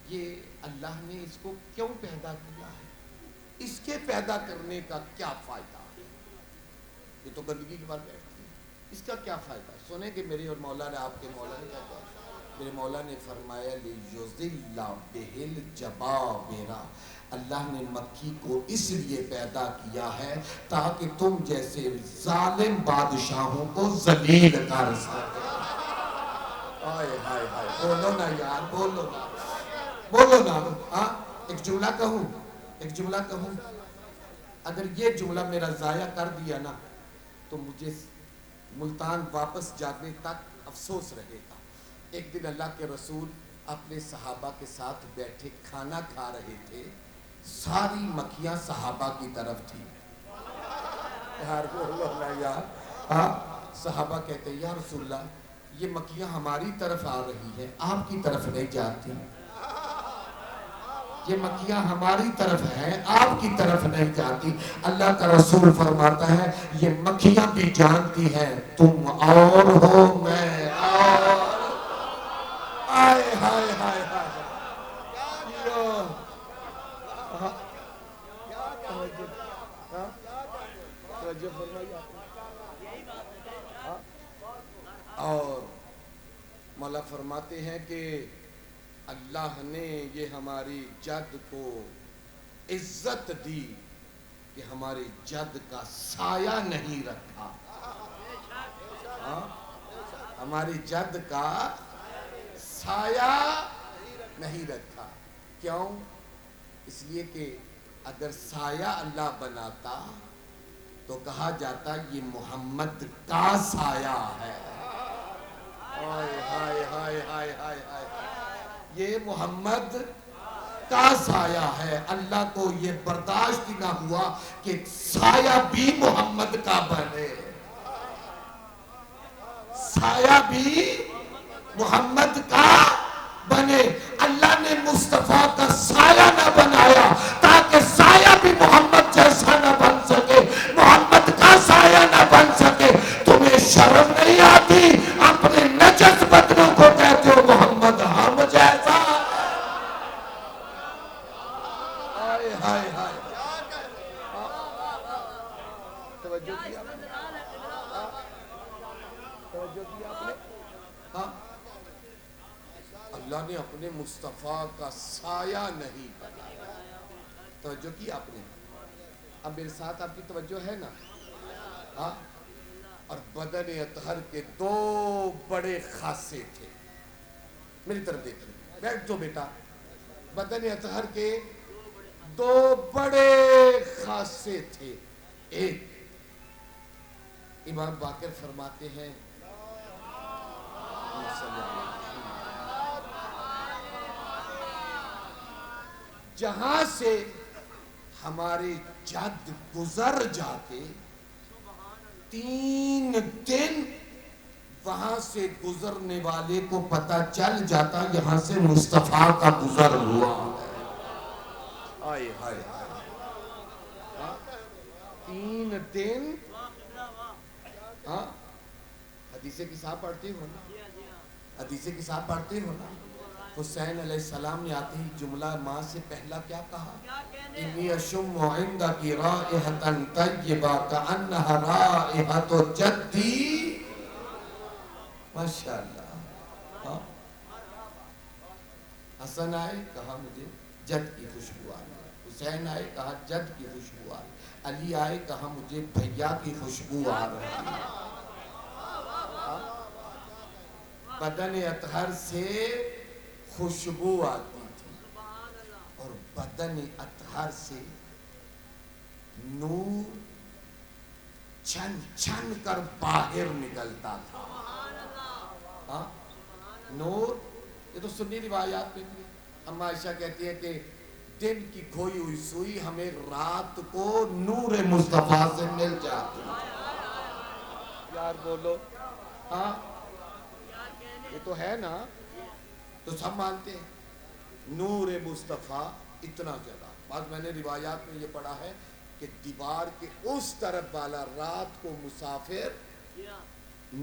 یہ اللہ نے اس کو کیوں پیدا کیا ہے؟ اس کے پیدا کرنے کا کیا فائدہ ہے؟ یہ تو گندگی کے بعد بیٹھتی ہے، اس کا کیا فائدہ ہے؟ سنیں کہ میرے اور مولا نے، آپ کے مولا نے کیا کہا؟ میرے مولا نے فرمایا لِيُذِلَّ بِهِ الْجَبَابِرَ، اللہ نے مکھی کو اس لیے پیدا کیا ہے تاکہ تم جیسے ظالم بادشاہوں کو ذلیل کر سکے. آئے ہائے ہائے. بولو نا یار، بولو نا، بولو نا. ہاں ایک جملہ کہوں، ایک جملہ کہوں. اگر یہ جملہ میرا ضائع کر دیا نا تو مجھے ملتان واپس جانے تک افسوس رہے گا. ایک دن اللہ کے رسول اپنے صحابہ کے ساتھ بیٹھے کھانا کھا رہے تھے. ساری مکھیاں صحابہ کی طرف تھی. یار بولو نا یار. ہاں صحابہ کہتے ہیں یا رسول اللہ یہ مکھیاں ہماری طرف آ رہی ہیں، آپ کی طرف نہیں جاتی. یہ مکھیاں ہماری طرف ہیں، آپ کی طرف نہیں جاتی. اللہ کا رسول فرماتا ہے یہ مکھیاں بھی جانتی ہیں تم اور ہو میں اور. آئے ہائے ہائے ہائے. اور مولا فرماتے ہیں کہ اللہ نے یہ ہماری جد کو عزت دی کہ ہمارے جد کا سایہ نہیں رکھا. ہماری جد کا سایہ نہیں رکھا. کیوں؟ اس لیے کہ اگر سایہ اللہ بناتا تو کہا جاتا یہ محمد کا سایہ ہے. ہائے ہائے ہائے ہائے ہائے ہائے. یہ محمد کا سایہ ہے. اللہ کو یہ برداشت نہ ہوا کہ سایہ بھی محمد کا بنے، سایہ بھی محمد کا بنے. اللہ نے مصطفیٰ کا سایہ نہ بنایا تاکہ سایہ بھی محمد جیسا نہ بن سکے، محمد کا سایہ نہ بن سکے. تمہیں شرم نہیں آتی؟ اپنے نجس بدنوں کو کہتے ہو محمد ہم جیسا. ہائے ہائے ہائے. توجہ کیا آپ نے؟ توجہ کیا آپ نے؟ ہاں اللہ نے اپنے مصطفیٰ کا سایہ نہیں بنایا. توجہ کی آپ نے؟ اب میرے ساتھ آپ کی توجہ ہے نا؟ ہاں. اور بدن اطہر کے دو بڑے خاصے تھے. میری طرف دیکھیں، بیٹھ جو بیٹا. بدن اطہر کے دو بڑے خاصے تھے. ایک امام باقر فرماتے ہیں جہاں سے ہمارے جد گزر جاتے 3 دن وہاں سے گزرنے والے کو پتہ چل جاتا یہاں سے مصطفیٰ کا گزر ہوا ہے۔ آئے ہائے ہائے 3 دن حدیث کساب پڑھتے ہو نا، حدیث کساب پڑھتے ہو نا، حسین علیہ السلام نے آتے ہی جملہ ماں سے پہلا کیا کہا؟ انی اشم عندک رائحۃ طیبہ کأنہا رائحۃ جدی۔ ماشاءاللہ۔ حسن آئے کہا مجھے جد کی خوشبو آ رہی ہے، حسین آئے کہا جد کی خوشبو آ رہی ہے، علی آئے کہا مجھے بھیا کی خوشبو آ رہی ہے۔ بدن اطہر سے خوشبو آتی تھی اور بدن اطہر سے نور چھن چھن کر باہر نکلتا تھا۔ نور، یہ تو سنی روایات میں بھی اما عائشہ کہتی ہے کہ دن کی کھوئی ہوئی سوئی ہمیں رات کو نور مصطفیٰ سے مل جاتی۔ یار بولو ہاں یہ تو ہے نا، تو سب مانتے ہیں نور مصطفیٰ اتنا جگہ۔ بعد میں نے روایات میں یہ پڑھا ہے کہ دیوار کے اس طرف والا رات کو مسافر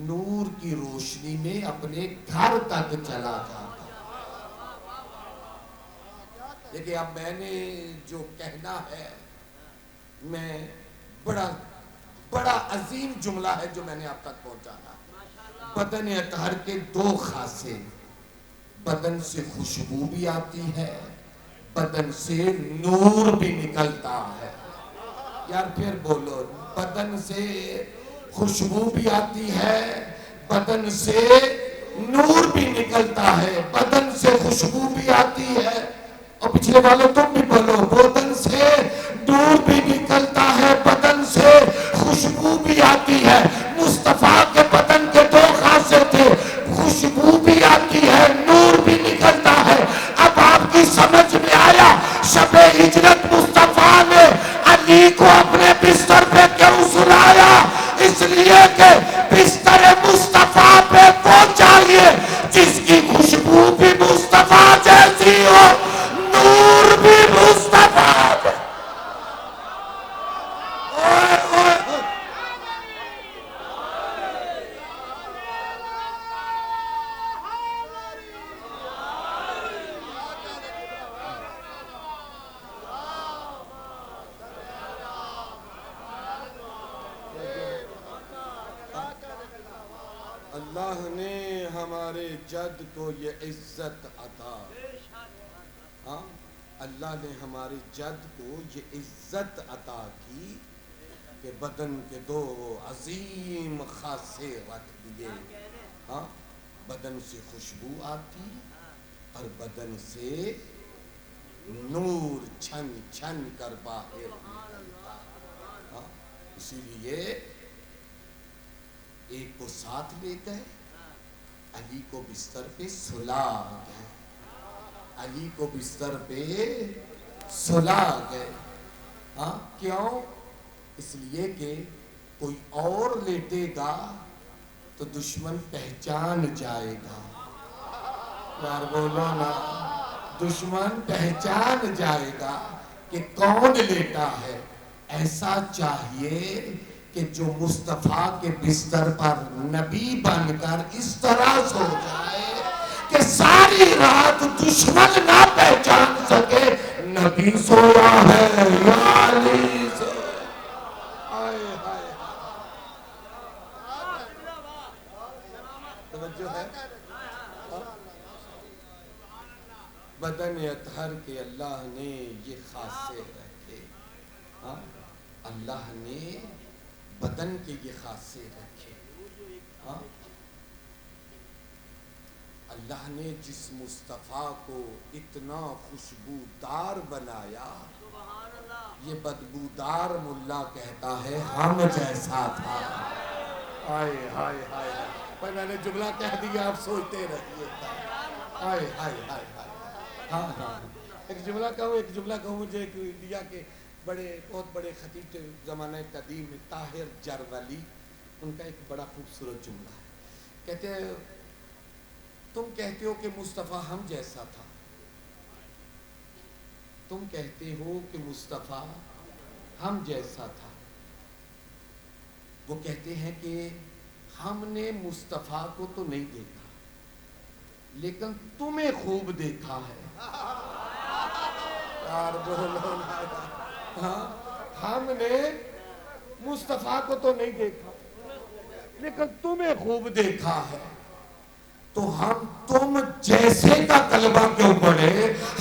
نور کی روشنی میں اپنے گھر تک چلا جاتا۔ لیکن اب میں نے جو کہنا ہے، میں بڑا عظیم جملہ ہے جو میں نے آپ تک پہنچانا۔ بدن اطہر کے 2 خاصے، بدن سے خوشبو بھی آتی ہے، بدن سے نور بھی نکلتا ہے۔ یار پھر بولو، بدن سے خوشبو بھی آتی ہے، بدن سے نور بھی نکلتا ہے، بدن سے خوشبو بھی آتی ہے، اور پچھلے والوں تم بھی بولو، بدن سے نور بھی نکلتا ہے، بدن سے خوشبو بھی آتی ہے۔ مصطفیٰ کے بدن کے 2 خاصے تھے، خوشبو بھی آتی ہے، نور بھی نکلتا ہے۔ اب آپ کی سمجھ میں آیا شب ہجرت مصطفیٰ نے علی کو اپنے بستر پہ کیوں سلایا؟ اس لیے کہ بستر مصطفیٰ پہ وہ چاہیے جس کی خوشبو بھی مصطفیٰ جیسی ہو، نور بھی مصطفیٰ۔ اللہ نے ہمارے جد کو یہ عزت عطا، ہاں اللہ نے ہمارے جد کو یہ عزت عطا کی کہ بدن کے 2 عظیم خاصے رکھ دیے۔ ہاں بدن سے خوشبو آتی اور بدن سے نور چھن چھن کر باہر نکلتا۔ ہاں اسی لیے ایک کو ساتھ لے گئے، علی کو بستر پہ سلا گئے، علی کو بستر پہ سلا گئے۔ ہاں کیوں؟ اس لیے کہ کوئی اور لیٹے گا تو دشمن پہچان جائے گا۔ یار بولو نا، دشمن پہچان جائے گا کہ کون لیٹا ہے۔ ایسا چاہیے کہ جو مصطفیٰ کے بستر پر نبی بن کر اس طرح سو جائے کہ ساری رات دشمن نہ پہچان سکے نبی سویا ہے یا علی سویا۔ آئے ہائے توجہ ہے۔ بدن اطہر کے اللہ نے یہ خاصے رکھے، اللہ نے بدن کے یہ خاصے رکھے۔ اللہ نے جس مصطفیٰ کو اتنا خوشبودار بنایا، یہ بدبودار ملا کہتا ہے ہم جیسا تھا۔ آئے ہائے ہائے پر میں نے جملہ کہہ دیا، آپ سوچتے رہیے۔ آئے ہائے ہائے ہائے ہاں ہاں ایک جملہ کہوں مجھے ایک انڈیا کے بہت بڑے خطیب تھے زمانہ قدیم میں، طاہر جرولی، ان کا ایک بڑا خوبصورت جملہ ہے. کہتے ہیں تم کہتے ہو کہ مصطفیٰ ہم جیسا تھا، تم کہتے ہو کہ مصطفیٰ ہم جیسا تھا، وہ کہتے ہیں کہ ہم نے مصطفیٰ کو تو نہیں دیکھا لیکن تمہیں خوب دیکھا ہے. یار بولو نا. ہم نے مصطفیٰ کو تو نہیں دیکھا لیکن تمہیں خوب دیکھا ہے. تو ہم تم جیسے کا کلمہ کیوں پڑھے،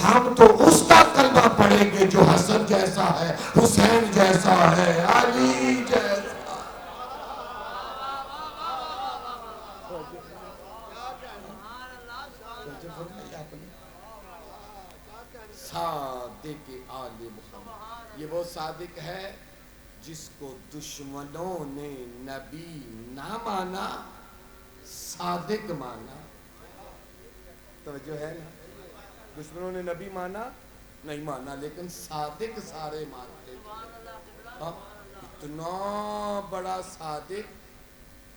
ہم تو اس کا کلمہ پڑھیں گے جو حسن جیسا ہے، حسین جیسا ہے، علی جیسا. صادق آل محمد، یہ وہ صادق ہے جس کو دشمنوں نے نبی نہ مانا، صادق مانا. توجہ ہے نا، دشمنوں نے نبی مانا نہیں مانا لیکن صادق سارے مانتے تھے. اتنا بڑا صادق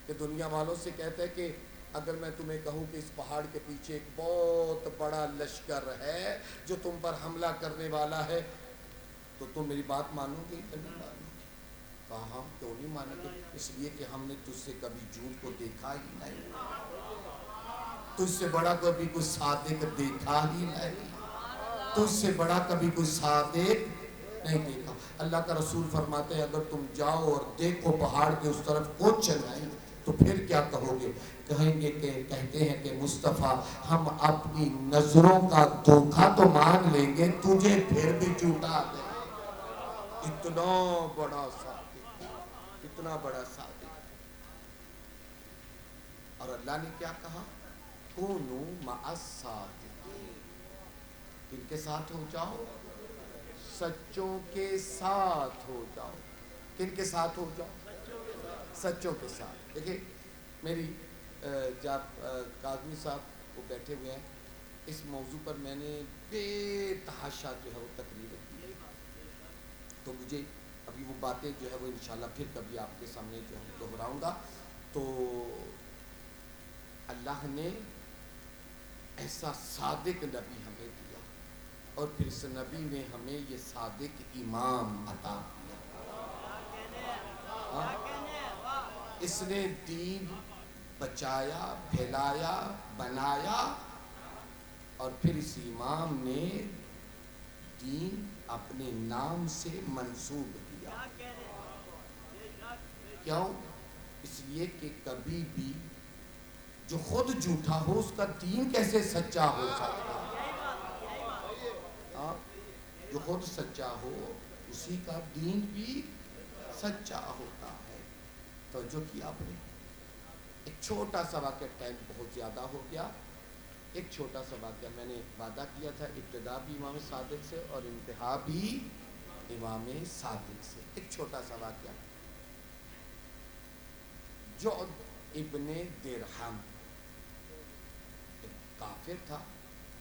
کہ دنیا والوں سے کہتا ہے کہ اگر میں تمہیں کہوں کہ اس پہاڑ کے پیچھے ایک بہت بڑا لشکر ہے جو تم پر حملہ کرنے والا ہے تو تم میری بات مانو گے یا نہیں مانو گے؟ کہا ہم کیوں نہیں مانیں گے، اس لیے کہ ہم نے تجھ سے کبھی جھوٹ کو دیکھا ہی نہیں، تجھ سے بڑا کبھی کوئی صادق دیکھا ہی نہیں، تجھ سے بڑا کبھی کوئی صادق نہیں دیکھا. اللہ کا رسول فرماتے ہیں اگر تم جاؤ اور دیکھو پہاڑ کے اس طرف کچھ نہیں تو پھر کیا کہو گے؟ کہیں گے کہ کہتے ہیں کہ مصطفیٰ ہم اپنی نظروں کا دھوکہ تو مان لیں گے، تجھے پھر بھی جھوٹا دیں. اتنا بڑا صادق، اتنا بڑا صادق. اور اللہ نے کیا کہا؟ کونوا مع الصادقین، کن کے ساتھ ہو جاؤ؟ سچوں کے ساتھ ہو جاؤ. کن کے ساتھ ہو جاؤ؟ سچوں کے ساتھ. دیکھیں میری جب کاظمی صاحب وہ بیٹھے ہوئے ہیں اس موضوع پر میں نے بے تحاشا جو ہے وہ تقریر کی، تو مجھے ابھی وہ باتیں جو ہے وہ انشاءاللہ پھر کبھی آپ کے سامنے جو ہے دہراؤں گا. تو اللہ نے ایسا صادق نبی ہمیں دیا اور پھر اس نبی نے ہمیں یہ صادق امام عطا کیا. اس نے دین بچایا، پھیلایا، بنایا اور پھر اس امام نے دین اپنے نام سے منسوب کیا. کیوں؟ اس لیے کہ کبھی بھی جو خود جھوٹا ہو اس کا دین کیسے سچا ہو سکتا ہے؟ جو خود سچا ہو اسی کا دین بھی سچا ہوتا ہے. توجہ کیا آپ نے؟ ایک چھوٹا سا واقعہ، ٹائم بہت زیادہ ہو گیا، ایک چھوٹا سا واقعہ. میں نے وعدہ کیا تھا ابتدا بھی امام صادق سے اور انتہا بھی امام صادق سے. ایک چھوٹا سا واقعہ. جعد ابن درہم ایک کافر تھا،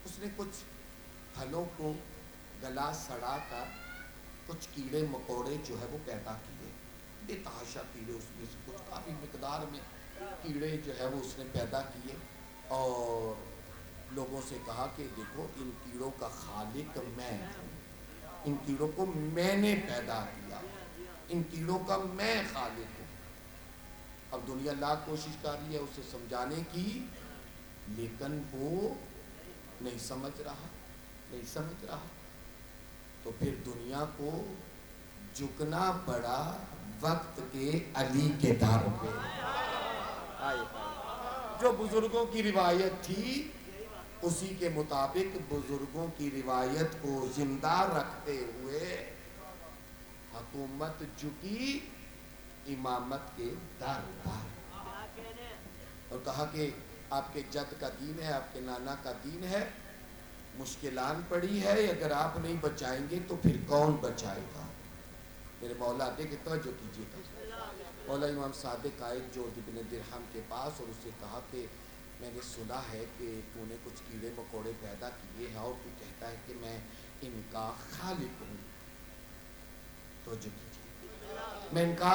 اس نے کچھ پھلوں کو گلا سڑا کر کچھ کیڑے مکوڑے جو ہے وہ پیدا کیے، بے تحاشا کیڑے، اس میں سے کچھ کافی مقدار میں کیڑے جو ہے وہ اس نے پیدا کیے اور لوگوں سے کہا کہ دیکھو ان کیڑوں کا خالق میں ہوں، ان کیڑوں کو میں نے پیدا کیا، ان کیڑوں کا میں خالق ہوں. اب دنیا لاکھ کوشش کر رہی ہے اسے سمجھانے کی لیکن وہ نہیں سمجھ رہا. تو پھر دنیا کو جھکنا پڑا وقت کے علی کے در پہ. جو بزرگوں کی روایت تھی اسی کے مطابق بزرگوں کی روایت کو زندہ رکھتے ہوئے حکومت جھکی امامت کے در پر اور کہا کہ آپ کے جد کا دین ہے، آپ کے نانا کا دین ہے، مشکلان پڑی ہے، اگر آپ نہیں بچائیں گے تو پھر کون بچائے گا؟ میرے مولا دیکھ توجہ کیجیے گا. مولا امام صادق آئے جعد ابن درہم کے پاس اور اسے کہا کہ میں نے سنا ہے کہ تو نے کچھ کیڑے مکوڑے پیدا کیے ہیں اور تو کہتا ہے کہ میں ان کا خالق ہوں. توجہ کیجیے، میں ان کا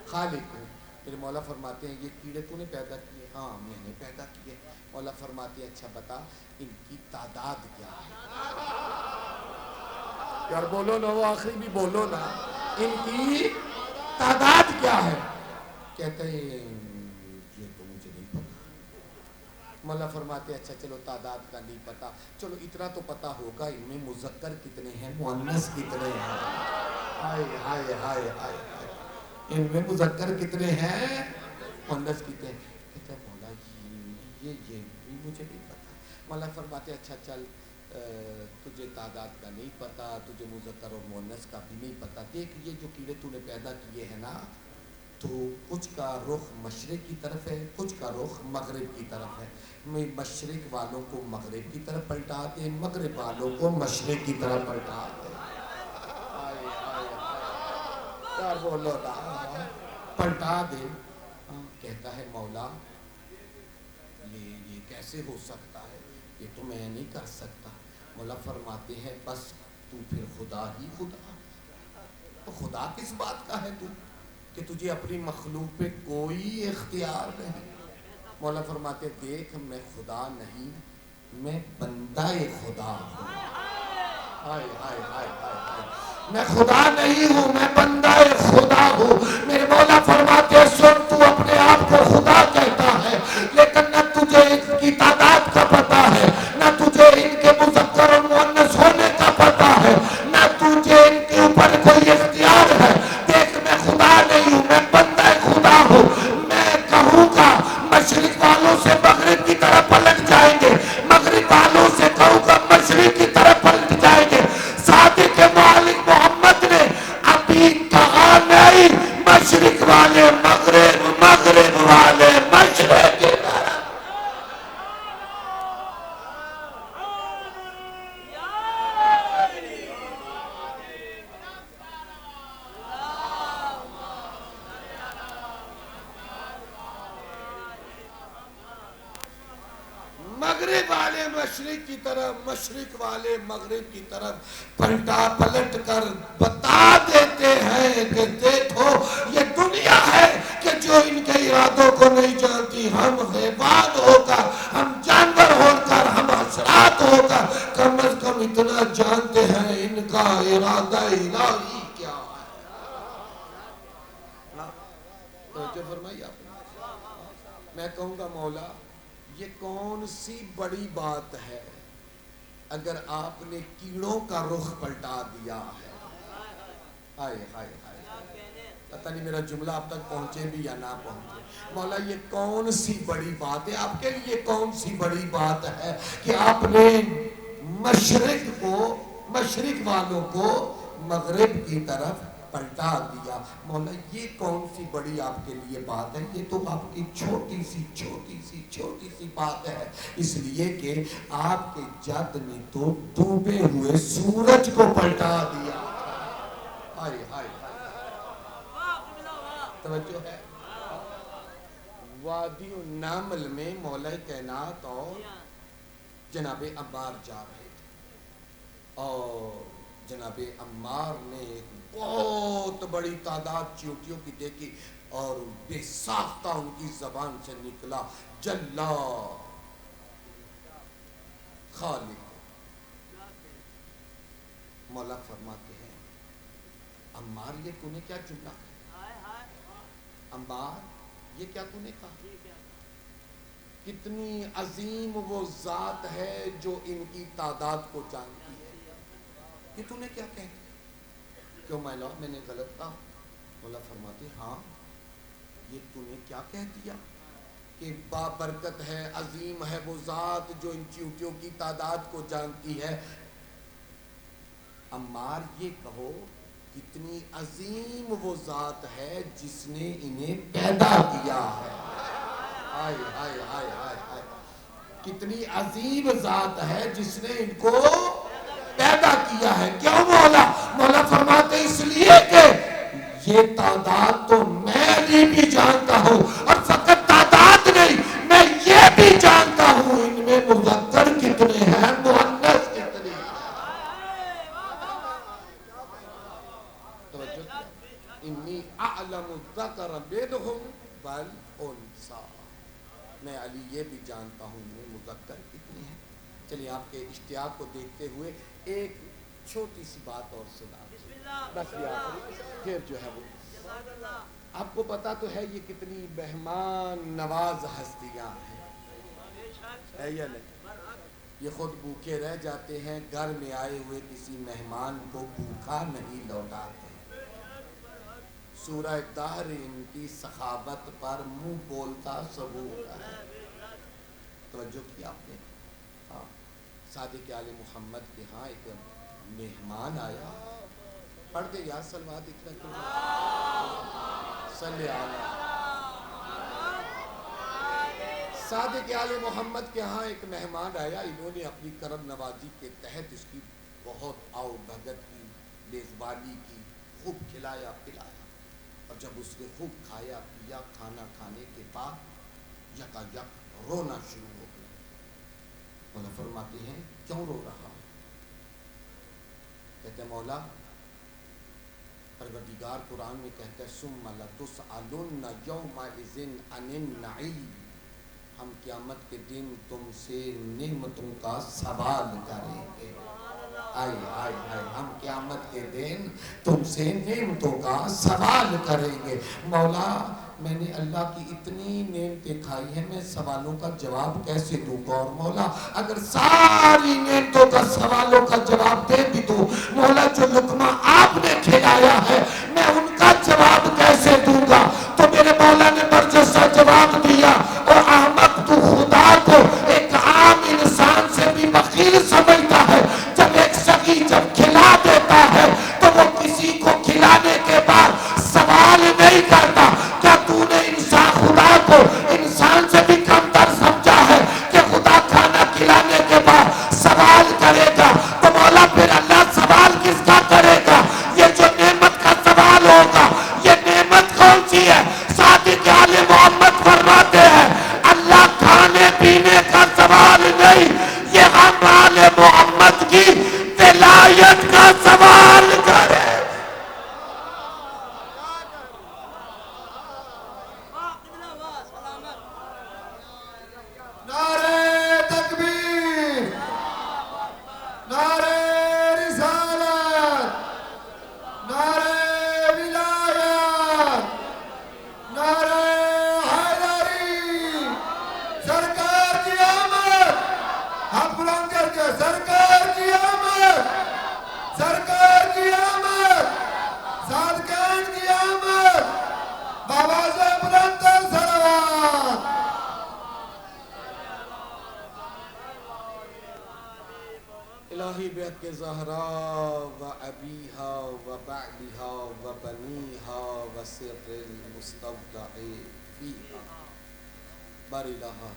خالق ہوں. پھر مولا فرماتے ہیں یہ کیڑے تو نے پیدا کیے؟ ہاں میں نے پیدا کیے. مولا فرماتے ہیں اچھا بتا ان کی تعداد کیا ہے؟ یار بولو نا، وہ آخری بھی بولو نا، ان کی تعداد کیا ہے؟ کہتے ہیں یہ تو مجھے نہیں پتا. مولا فرماتے ہیں اچھا چلو تعداد کا نہیں پتا، چلو اتنا تو پتا ہوگا ان میں مذکر کتنے ہیں مؤنث کتنے ہیں. ہائے ہائے ہائے ہائے، ان میں مذکر کتنے ہیں مؤنث کتنے ہیں؟ کہتے ہیں مولا یہ بھی مجھے نہیں پتا. مولا فرماتے ہیں اچھا چل تجھے تعداد کا نہیں پتا، تجھے مذکر اور مؤنث کا بھی نہیں پتا. دیکھ یہ جو کیڑے تو نے پیدا کیے ہیں نا، تو کچھ کا رخ مشرق کی طرف ہے، کچھ کا رخ مغرب کی طرف ہے. میں مشرق والوں کو مغرب کی طرف پلٹا دے، مغرب والوں کو مشرق کی طرف پلٹا دے. یار بولو نا، پلٹا دے. کہتا ہے مولا یہ کیسے ہو سکتا ہے، یہ تو میں نہیں کر سکتا. مولا فرماتے ہیں بس تو پھر خدا ہی خدا. تو خدا کس بات کا ہے تو کہ تجھے اپنی مخلوق پہ کوئی اختیار نہیں. مولا فرماتے دیکھ میں خدا نہیں، میں بندہ خدا ہوں. ہائے ہائے ہائے ہائے، میں خدا نہیں ہوں، میں بندہ خدا ہوں. میرے مولا فرماتے سن تو اپنے آپ کو خدا کہتا ہے، لیکن نہ تجھے ان کی تعداد کا پتا ہے، نہ تجھے ان کے مذکر اور مؤنث ہونے کا پتا ہے، نہ تجھے ان کے اوپر کوئی اختیار ہے. دیکھ میں خدا نہیں ہوں، میں بندہ خدا ہوں. میں کہوں گا مشرق والوں سے مغرب کی طرف پلٹ جائیں گے، مغرب والوں سے کہوں گا مشرق کی طرف پلٹ جائیں گے. صادق مالک محمد نے ابھی کہا نہیں مشرق والے مغرب، مغرب والے مشرق کی طرف. مغرب والے مشرق کی طرف، مشرق والے مغرب کی طرف پلٹا پلٹ کر بتا دیتے ہیں کہ دیکھو یہ دنیا ہے کہ جو ان کے ارادوں کو نہیں جانتی. ہم حیوان ہو کر، ہم جانور ہو کر، ہم حشرات ہو کر کم از کم اتنا جانتے ہیں ان کا ارادہ الہی کیا ہے. توجہ فرمائی آپ نے. میں کہوں گا مولا یہ کون سی بڑی بات ہے اگر آپ نے کیڑوں کا رخ پلٹا دیا ہے. ہائے ہائے ہائے، پتہ نہیں میرا جملہ اب تک پہنچے بھی یا نہ پہنچے. مولا یہ کون سی بڑی بات ہے، آپ کے لیے کون سی بڑی بات ہے کہ آپ نے مشرق کو، مشرق والوں کو مغرب کی طرف پلٹا دیا. مولا یہ کون سی بڑی آپ کے لیے بات ہے، یہ تو آپ کی چھوٹی سی بات ہے. اس لیے کہ آپ کے جد نے تو ڈوبے ہوئے سورج کو پلٹا دیا. ہائے ہائے توجہ ہے. وادی النمل میں مولا کائنات اور جناب عمار جا رہے تھے، اور جناب عمار نے ایک بہت بڑی تعداد چیونٹیوں کی دیکھی اور بے ساختہ ان کی زبان سے نکلا جلا خالق. مولا فرماتے ہیں عمار یہ تو نے کیا جملہ کہا، عمار یہ کیا تو نے کہا. کتنی عظیم وہ ذات ہے جو ان کی تعداد کو جانتی ہے. یہ تو نے کیا کہہ دیا، کیوں مولا میں نے غلط کہا. مولا فرماتے ہاں یہ تو نے کیا کہہ دیا کہ بابرکت ہے، عظیم ہے وہ ذات جو ان چیونٹیوں کی تعداد کو جانتی ہے. عمار یہ کہو کتنی عظیم وہ ذات ہے جس نے انہیں پیدا کیا ہے. ہائے ہائے ہائے ہائے ہائے، کتنی عظیم ذات ہے جس نے ان کو پیدا کیا ہے. کیوں مولا؟ مولا فرماتے اس لیے کہ یہ تعداد تو میں بھی جانتا ہوں، اور فقط تعداد نہیں میں یہ بھی جانتا ہوں ان میں مذکر کتنے ہیں مؤنث کتنے ہیں. ذکر منہم والانثی، میں علی یہ بھی جانتا ہوں میں مذکر کتنے ہیں۔ چلیے آپ کے اشتیاق کو دیکھتے ہوئے ایک چھوٹی سی بات اور سنا بس، پھر جو ہے وہ آپ کو پتا تو ہے یہ کتنی مہمان نواز ہستیاں ہیں، ہے یا نہیں؟ یہ خود بھوکے رہ جاتے ہیں، گھر میں آئے ہوئے کسی مہمان کو بھوکا نہیں لوٹاتے۔ سورہ دہر ان کی سخاوت پر منہ بولتا ثبوت ہے۔ توجہ کیا آپ نے؟ ہاں، صادق آل محمد کے ہاں ایک مہمان آیا، پڑھ دے یا سلوات اتنا صلی اللہ۔ صادق آل محمد کے ہاں ایک مہمان آیا، انہوں نے اپنی کرم نوازی کے تحت اس کی بہت آؤ بھگت کی، میزبانی کی، خوب کھلایا پلایا، اور جب اس نے خوب کھایا پیا، کھانا کھانے کے بعد یکا یک رونا شروع ہو گیا۔ مولا فرماتے ہیں کیوں رو رہا؟ کہتے ہیں مولا پروردگار قرآن میں کہتا ہے ثم لتسألن یومئذ عن النعیم، ہم قیامت کے دن تم سے نعمتوں کا سوال کریں گے۔ آئے آئے آئے، ہم قیامت کے دن تم سے نعمتوں کا سوال کریں گے۔ مولا میں نے اللہ کی اتنی نعمتیں کھائی ہیں، میں سوالوں کا جواب کیسے دوں گا؟ اور مولا اگر ساری نعمتوں کا سوالوں کا جواب دے بھی دوں، مولا جو لقمہ آپ نے کھلایا ہے میں ان کا جواب کیسے دوں گا؟ تو میرے مولا نے برجستہ جواب دیا، اور احمق تو خدا کو ایک عام انسان سے بھی بخیل سمجھتا ہے۔ جب ایک سخی جب کھلا دیتا ہے تو وہ کسی کو کھلانے کے بعد سوال نہیں کرتا کیا تو نے انسان خدا کو انسان سے بھی کم تر سمجھا ہے کہ خدا کھانا کھلانے کے بعد سوال کرے گا؟ تو مولا پھر اللہ سوال کس کا کرے گا؟ یہ جو نعمت کا سوال ہوگا، یہ نعمت کون سی ہے؟ صادق آل محمد فرماتے ہیں اللہ کھانے پینے کا سوال نہیں، یہ ہم آل محمد کی ولایت کا سوال کرے۔ نعرہ تکبیر، نعرہ رسالت، نعرہ ولایت، نعرہ حیدری، سرکار کی آمد، ہاتھ بلند کر کے سرکار کی آمد، سرکار کی آمد، صادقین کی آمد، بآواز بلند صلوات۔ الہی بیعت کے زہرا و ابیہا و بعلہا و بنیہا و سر المستودع فیہا، بار الہا